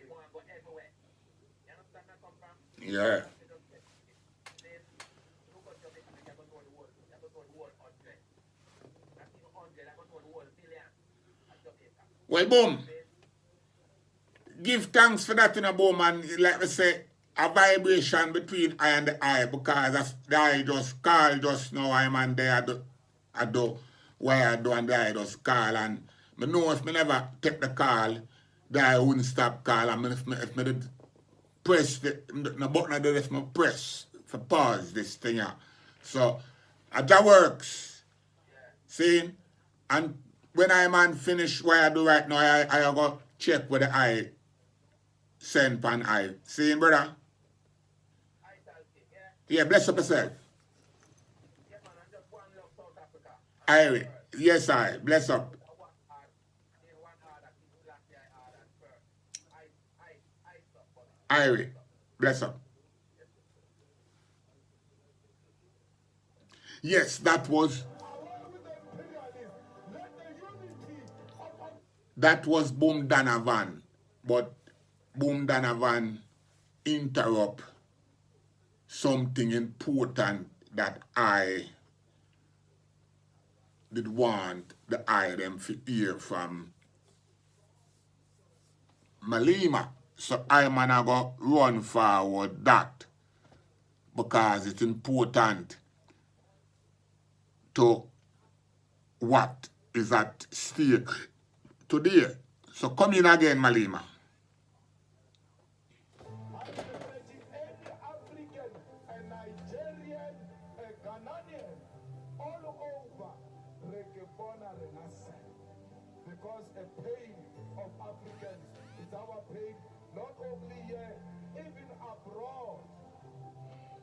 You want to go everywhere. You understand where I come from? Yeah. Then look at Jamaica, you're going to know the world. You're going to know the world 100. Not even 100, I'm going to know the world billion at Jamaica. Well, boom. Then Give thanks for that in a boom, and like we say, a vibration between I and the eye, because as the eye just call just now, I'm and there I do why I do, and the eye just call, and I know if me never take the call, the eye wouldn't stop call, and if me did press the button I did, if me press for pause this thing here. So that works. See? And when I man finish what I do right now, I go check with the eye send pan eye. See, brother? I tell you, yeah, Yeah, bless up yourself. yeah, man, I'm just one love South Africa. Aye. Yes, I. Bless up. I work hard. In one hard that people black the eye hard and first. I stop, but Aye. Bless up. Yes, that was Boom Donovan. But Boom Donovan interrupt something important that I did want the eye them to hear from Malima. So I'm gonna go run forward that because it's important to what is at stake today. So come in again, Malima. I'm celebrating every African, a Nigerian, a Ghanaian, all over Rekebona Renasa. Because a pain of Africans is our pain, not only here, even abroad.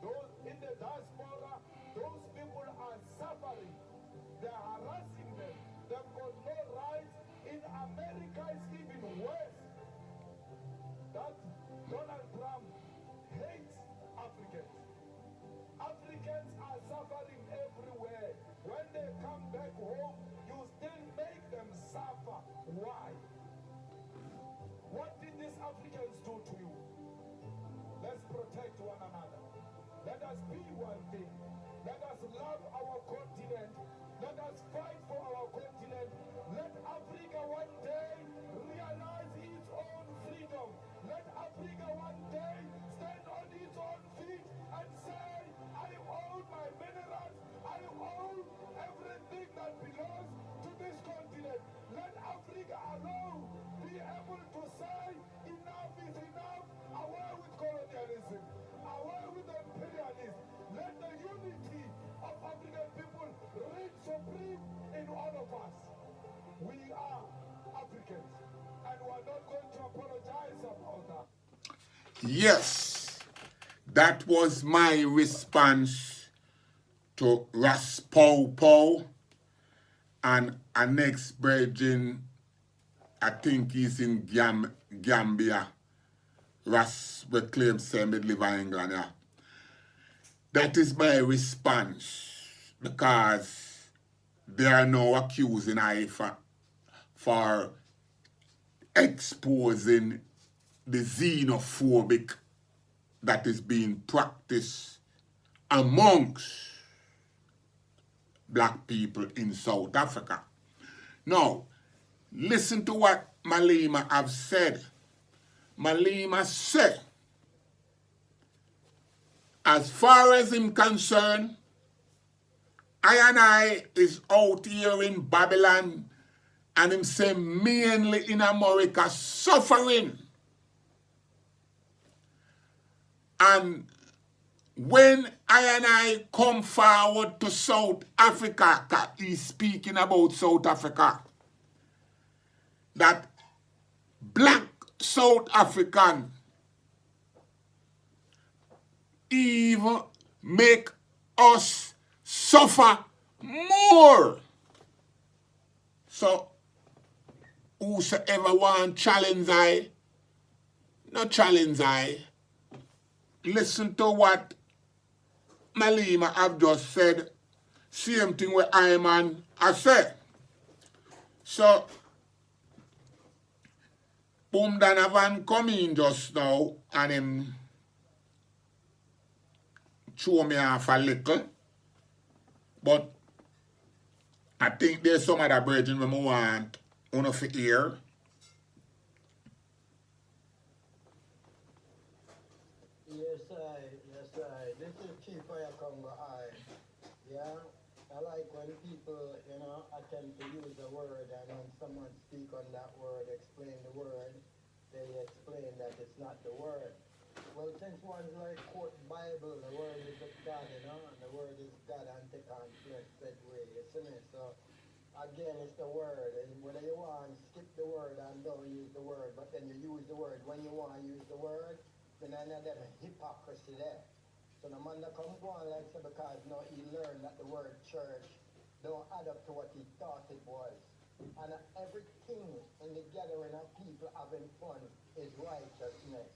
Those in the diaspora, those people are suffering. They're harassing them. They've got no rights. In America, it's even worse. That Donald Trump hates Africans. Africans are suffering everywhere. When they come back home, you still make them suffer. Why? What did these Africans do to you? Let's protect one another. Let us be one thing. Let us love our continent. Let us fight for our continent. Let Africa one day realize its own freedom. Let Africa one day stand on its own feet and say, I own my minerals. I own everything that belongs to this continent. Let Africa alone be able to say, enough is enough. Away with colonialism. Away with imperialism. Let the unity of African people reign supreme in all of us. We are Africans, and we are not going to apologize about that. Yes, that was my response to Ras Pow Pow and our next virgin, I think he's in Gambia. Ras will claim same live in England. Yeah. That is my response because they are now accusing I for exposing the xenophobic that is being practiced amongst black people in South Africa. Now, listen to what Malima have said. Malima said, as far as him concerned, I is out here in Babylon and him say mainly in America suffering. And when I come forward to South Africa, he's speaking about South Africa, that black South African even make us suffer more. So, whosoever want challenge I, no challenge I. Listen to what Malima have just said. Same thing with I said. So, Boom Donovan come in just now and him throw me off a little. But I think there's some other brethren we want one of hear. Yes, This is Chief Ayakonga, Yeah, I like when people, attempt to use a word and when someone speak on that word, explain the word, they explain that it's not the word. Well, since one's like quote Bible, the word is of God, and the word is God and take on flesh that way, isn't it? So, again, it's the word, and whether you want, skip the word and don't use the word, but then you use the word when you want to use the word, then I know them hypocrisy there. So the man that come go on like so because now he learned that the word church don't add up to what he thought it was. And everything in the gathering of people having fun is righteousness.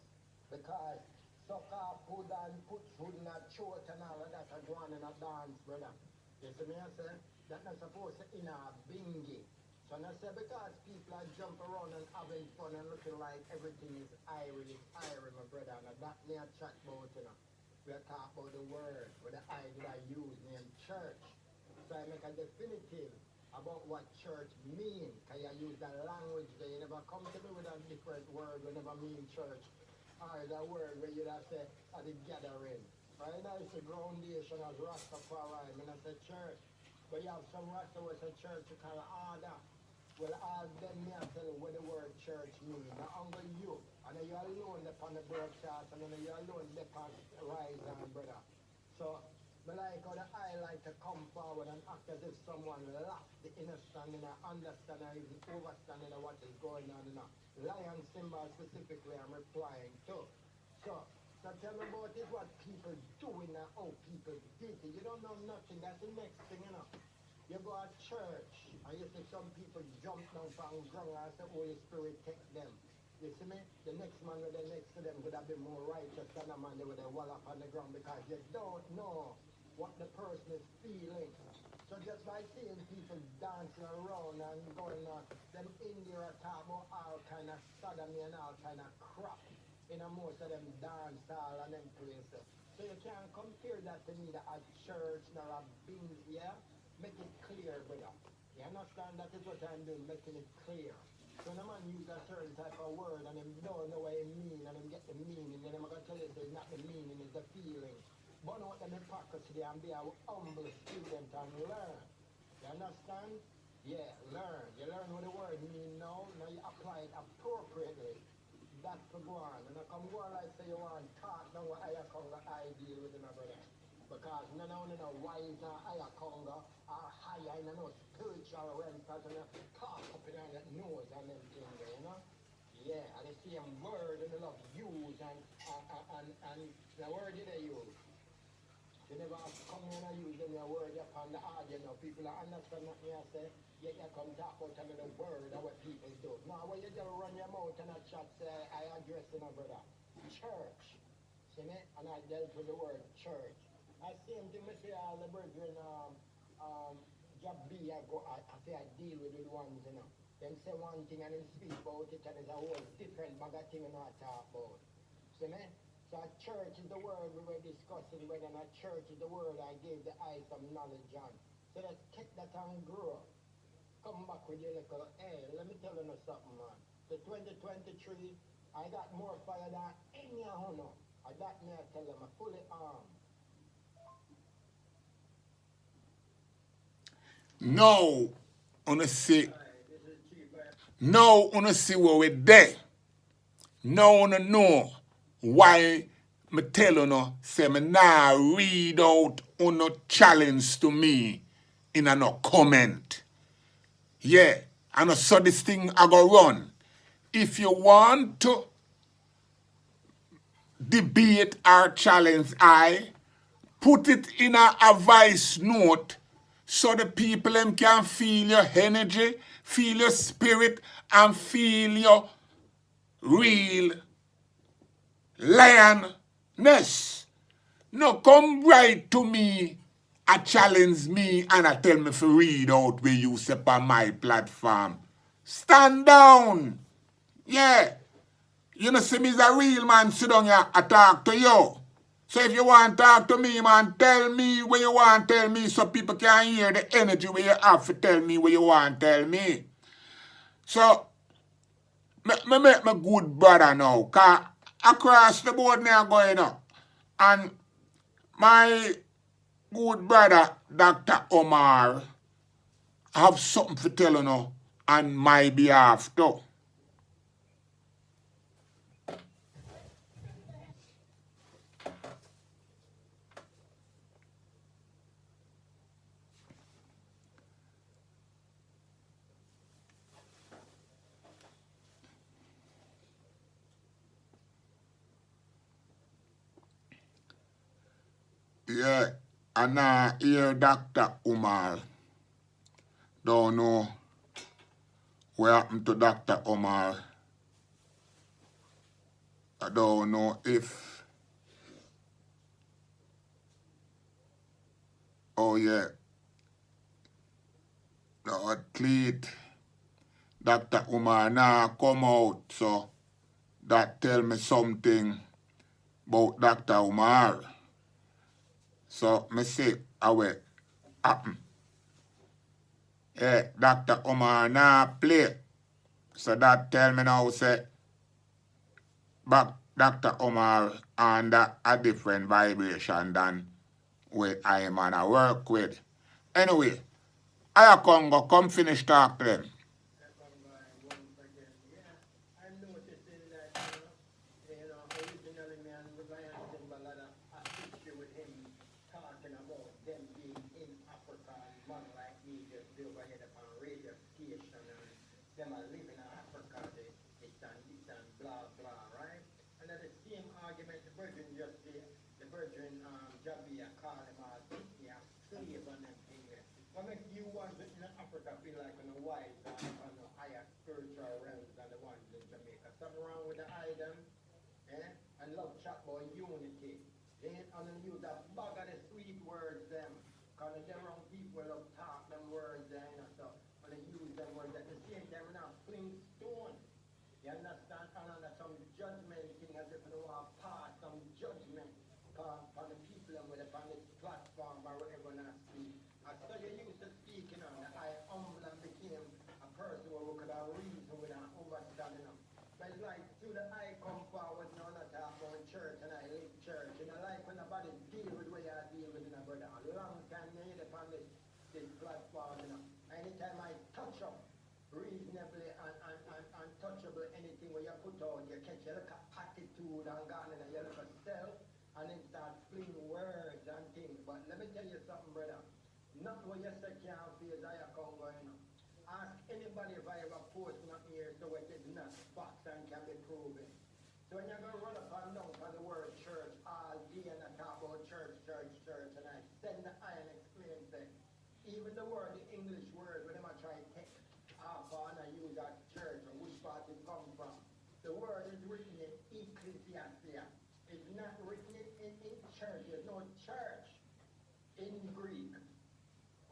Because suck off food and put food in a throat and all of that and go on in a dance, brother. You see me I say? That's not supposed to in a bingy. So I say because people are jumping around and having fun and looking like everything is irie, my brother, and that me a chat about, We are talking about the word, with the I that I use named church. So I make a definitive about what church means. Because I use that language there. You never come to me with a different word when never mean church. Or the word where you say at the gathering. Right now it's the groundation of Rastafari. I say church. But you have some Rasta who say church you call order. Well, all them me I tell you what the word church means. Now only you. And then you alone upon the broadcast and then you alone upon rise on, brother. So, but like how I like to come forward and act as if someone lost the understanding or even overstanding of what is going on. Lion symbol specifically I'm replying to. So tell me about it, what people doing and how people did it. You don't know nothing. That's the next thing, You go to church, and you see some people jump down from ground and say, Holy Spirit, take them. You see me? The next man with the next to them would have been more righteous than a man that would have wall up on the ground because you don't know what the person is feeling. So just by seeing people dancing around and going on, them in there talk about all kind of sodomy and all kind of crap. Most of them dance hall and them places. So you can't compare that to me that a church nor a binge, yeah? Make it clear, brother. You understand? That is what I'm doing, making it clear. So when a man use a certain type of word and him don't know what it mean and him get the meaning, then I'm going to tell you it's not the meaning, it's the feeling. But know what them hypocrisy and be a humble student and learn. You understand? Yeah, learn. You learn what the word mean now you apply it appropriately. That's to go on. And I come go on like say you want to talk now what I come I deal with my brother. Because none of them wise or higher conga or higher in no spiritual realm because they talk up in on that nose and them things, Yeah, and the same word and they love use and the word they use. They never come in and use them word upon the audience. People that understand what me I say, yet you come talk about another word of what people do. Now when you just run your mouth and a chat say I address my brother. Church. See me? And I dealt with the word church. I same thing I say all the brethren job B I say I deal with the ones, Them say one thing and then speak about it and it's a whole different bag of thing I talk about. See me? So a church is the word we were discussing whether a church is the word I gave the eyes some knowledge on. So let's take that and grow. Come back with your little, hey, let me tell you something, man. The 2023, I got more fire than any of you. I got me, I tell them, I'm fully armed. Now, on see. Now, on see where we're there. Now, on know why me tell you, say me nah read out on no challenge to me in a no comment. Yeah, and I saw this thing I go run. If you want to debate or challenge I, put it in a voice note so the people them can feel your energy, feel your spirit, and feel your real lioness. No, come right to me, I challenge me, and I tell me to read out where you say on my platform. Stand down. Yeah. You know, see me as a real man sit down here and talk to you. So if you want to talk to me, man, tell me what you want to tell me so people can hear the energy where you have to tell me what you want to tell me. So, me make my good brother now, because across the board now going up. And my good brother, Dr. Omar, have something to tell you now on my behalf too. Yeah, and I hear Dr. Omar. Don't know what happened to Dr. Omar. I don't know if, oh yeah, the athlete, Dr. Omar now come out, so that tell me something about Dr. Omar. So me say, how it happen. Yeah, Dr. Omar now play. So that tell me now say, back Dr. Omar under a different vibration than what I am and I work with. Anyway, I come finish talk to them. Once again. Yeah, I'm noticing that, originally me and Ryan Timbalada assisted with him talking about them being in Africa and man like me just be over here on radio station and them are living in Africa, this and blah blah, right? And at the same argument the Virgin just did, the Virgin Jabia called him as yeah, slave and them thing there. What make you want in Africa feel like on the wise on the higher spiritual realms than the ones in Jamaica? Something wrong with the item, eh? And love chat about unity. They ain't on the use a bag of the sweet words them. Cause them wrong people love talk them words there, so when they use them words at the same time we're not fling stone. You understand? And under some judgment thing as if they want to pass some judgment on the people and with on this platform or whatever not speak. I saw you used to speaking on that I humble and became a person who could have reason with an understanding of. But it's like through the I come forward now not talk about church and I live church. You know, like when nobody deal with what I deal with in a brother. A long time you hear upon this platform, you know. Anytime I touch up reasonably and untouchable anything where you put out, you catch a look at attitude and gone and you look at self and then start fling words and things. But let me tell you something, brother. Not what you say can't face I come going on. Ask anybody if I ever post nothing here so it is not facts and can be proven. So when you're going to run up and down for the word church all day and I talk about church, and I send the eye and explain things. Even the word, the English word, when I try to take half on and use that church or which part it come from. The word is written in ecclesia. It's not written in church. There's no church in Greek.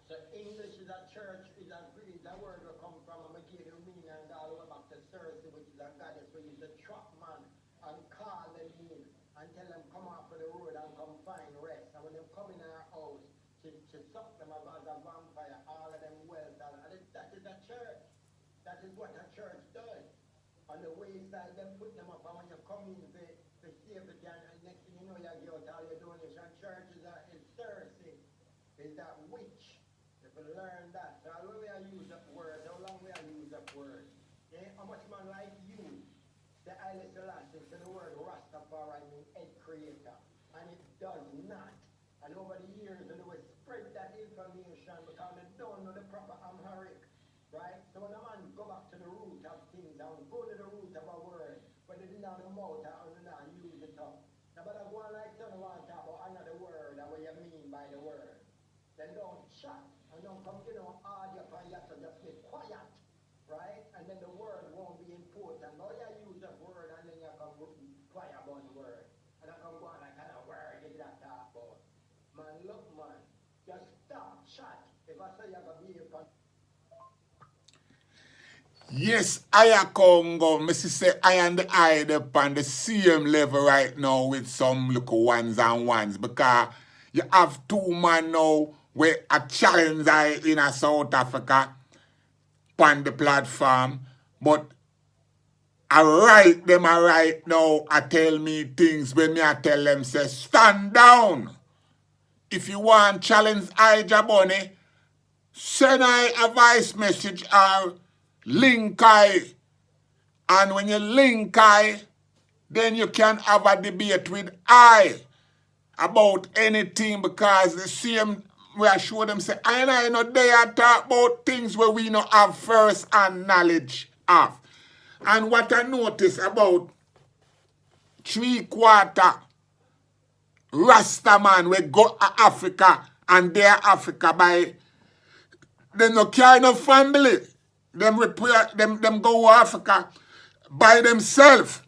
So English is a church, is a Greek. That word will come from a Megiddo meaning and all the way back to Cersei, which is a goddess who used to trap man and call them in and tell them come off of the road and come find rest. And when they come in her house, she suck them as a vampire, all of them wealth. And that is a church. That is what a church does. On the wayside, them put them up, and when you come in, they save it, and next thing you know, you get out all your donation. Church is Cersei, is that witch. If you learn that, so how long we are use that word, how long we are use that word. Yeah? How much man like you, the Haile Selassie, so the word Rastafari means head creator, and it does not. And over the years, they will spread that information because they don't know the proper Amharic. Right? So when a man go back to the root of things and go to the root of a word, but they didn't have the mouth and not use it up. Now, but I go on like someone want to talk about another word and what you mean by the word. Then don't chat and don't come, audio for you to just be quiet. Right? And then the word won't be important. Now you use that word and then you come quiet about the word. And I come go on like kind of word you did that talk about. Man, look man, just stop chat. If I say you're going to be Yes, I a Congo. Missy say I and I up on the same level right now with some little ones and ones because you have two man now where a challenge I in a South Africa on the platform, but I write them a right now. I tell me things when me I tell them say stand down. If you want challenge I Jaboni, send I a voice message or link I. And when you link I, then you can have a debate with I about anything because the same way I show them say, I know they are talk about things where we not have first hand knowledge of. And what I notice about 3/4 Rasta man we go to Africa and they are Africa by they no carry no family. Them go to Africa by themselves.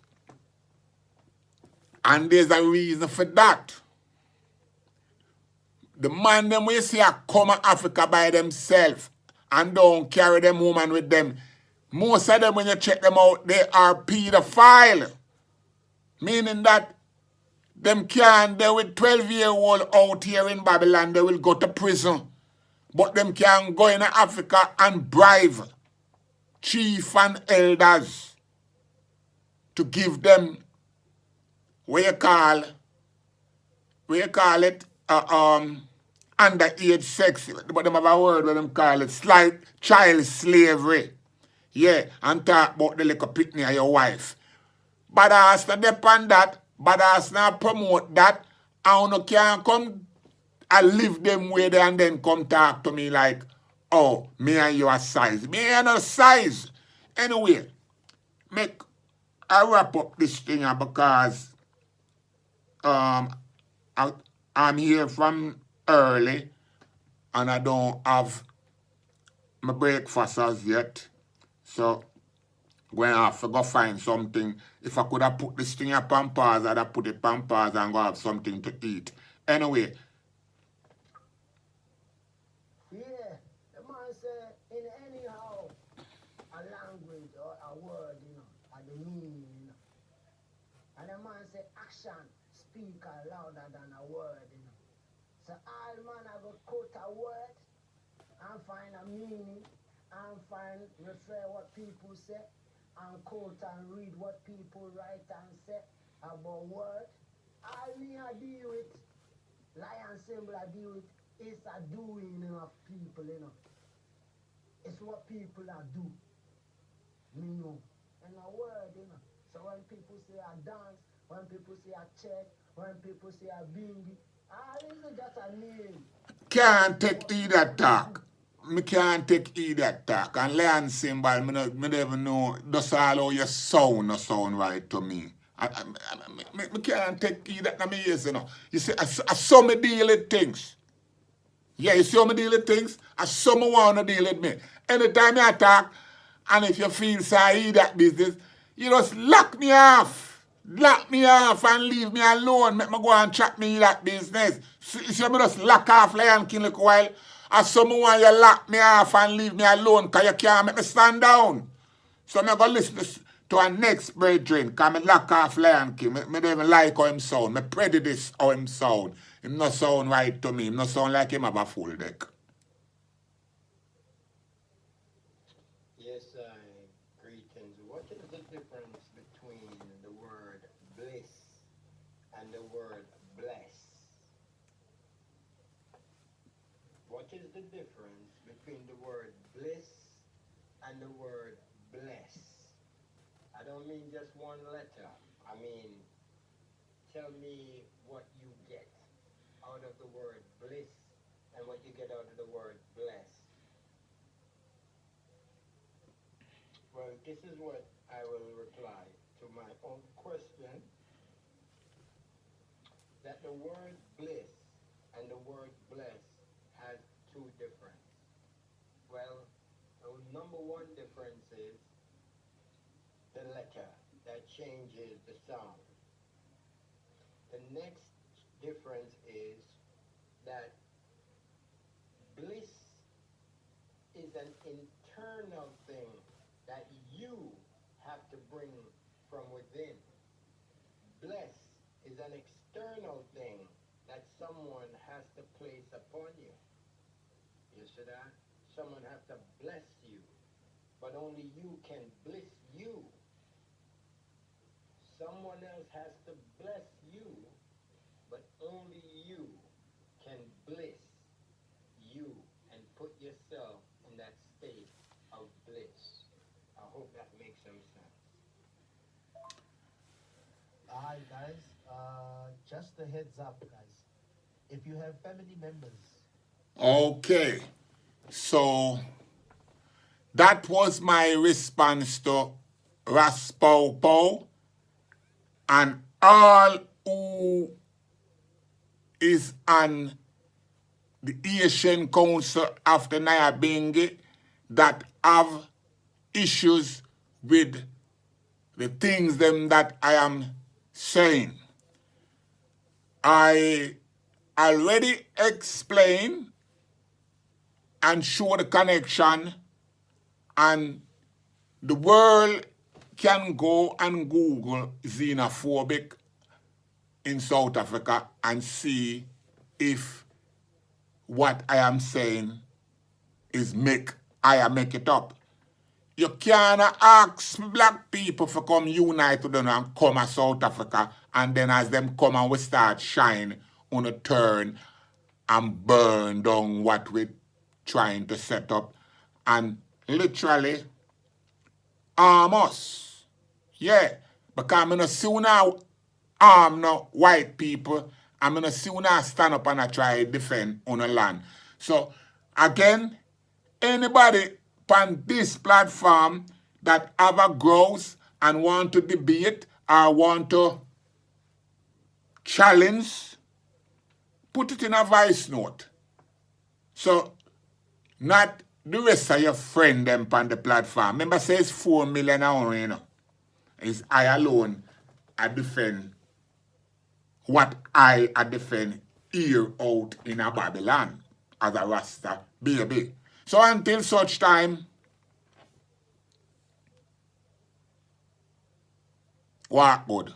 And there's a reason for that. The man them we see are come to Africa by themselves and don't carry them woman with them. Most of them when you check them out, they are pedophile. Meaning that them can't, they with 12-year-old out here in Babylon, they will go to prison. But them can go in Africa and bribe chief and elders to give them what you call it underage sex, but them have a word where them call it slight child slavery. Yeah, and talk about the little pitney of your wife. But as to depend that, but as not promote that, I no can come and live them way there and then come talk to me like, oh, me and you are size. Me and no size. Anyway, I wrap up this thing because I'm here from early and I don't have my breakfast as yet. So when I have to go find something, if I could have put this thing up on pause, I'd have put it on pause and go have something to eat. Anyway. Yeah, the man say in anyhow a language or a word, or the meaning, And the man say action speak louder than a word, So all man I go quote a word and find a meaning and refer what people say and quote and read what people write and say about word. All me I deal with, lion symbol I deal with, is a doing of people, It's what people are do. Me know. And a word, So when people say I dance, when people say I check, when people say I bingy, all this is just a name. Can't take either talk. Me can't take either talk. And lion symbol, me never know. That's all how your sound no sound right to me. Me can't take either. I mean, yes, You see, I saw me deal with things. Yeah, you see how me deal with things? I saw me want to deal with me. Anytime I talk, and if you feel sorry that business, you just lock me off. Lock me off and leave me alone. Make me go and chat me that business. See me just lock off Lion King a while. And someone you lock me off and leave me alone because you can't make me stand down. So I'm going to listen to our next brethren because I lock off Lion King. I don't even like how him sound. I prejudice how him sound. Him not sound right to me. Him not sound like him have a full deck. Yes, greetings. What is the difference between the word bliss and the word bless? What is the difference between the word bliss and the word bless? I don't mean just one letter. I mean, tell me what you get out of the word bliss and what you get out of the word bless. Well, this is what I will reply to my own question, that the word bliss and the word bless has two differences. Well, the number one difference is the letter that changes the sound. The next difference is that bliss is an internal thing that got to bring from within. Bless is an external thing that someone has to place upon you. You see that? Someone has to bless you, but only you can bless you. Someone else has to bless you, but only you can bless you and put yourself in that state of bliss. I hope that makes some sense. Alright guys, just a heads up guys. If you have family members, Okay. So that was my response to RASTA and all who is on the Asian Council after Nyabingi that have issues with the things them that I am saying. I already explained and show the connection, and the world can go and Google xenophobic in South Africa and see if what I am saying is I am make it up. You can't ask black people to come unite with them and come to South Africa, and then as them come and we start shine on a turn and burn down what we're trying to set up and literally harm us. Yeah, because I'm going to sooner harm no white people, I'm going to sooner stand up and I try to defend on the land. So, again, anybody on this platform that ever grows and want to debate or want to challenge, put it in a voice note. So, not the rest of your friend them on the platform. Remember, say it's 4 million only, you know. It's I alone I defend what I defend here out in a Babylon as a Rasta baby. So until such time, walk good.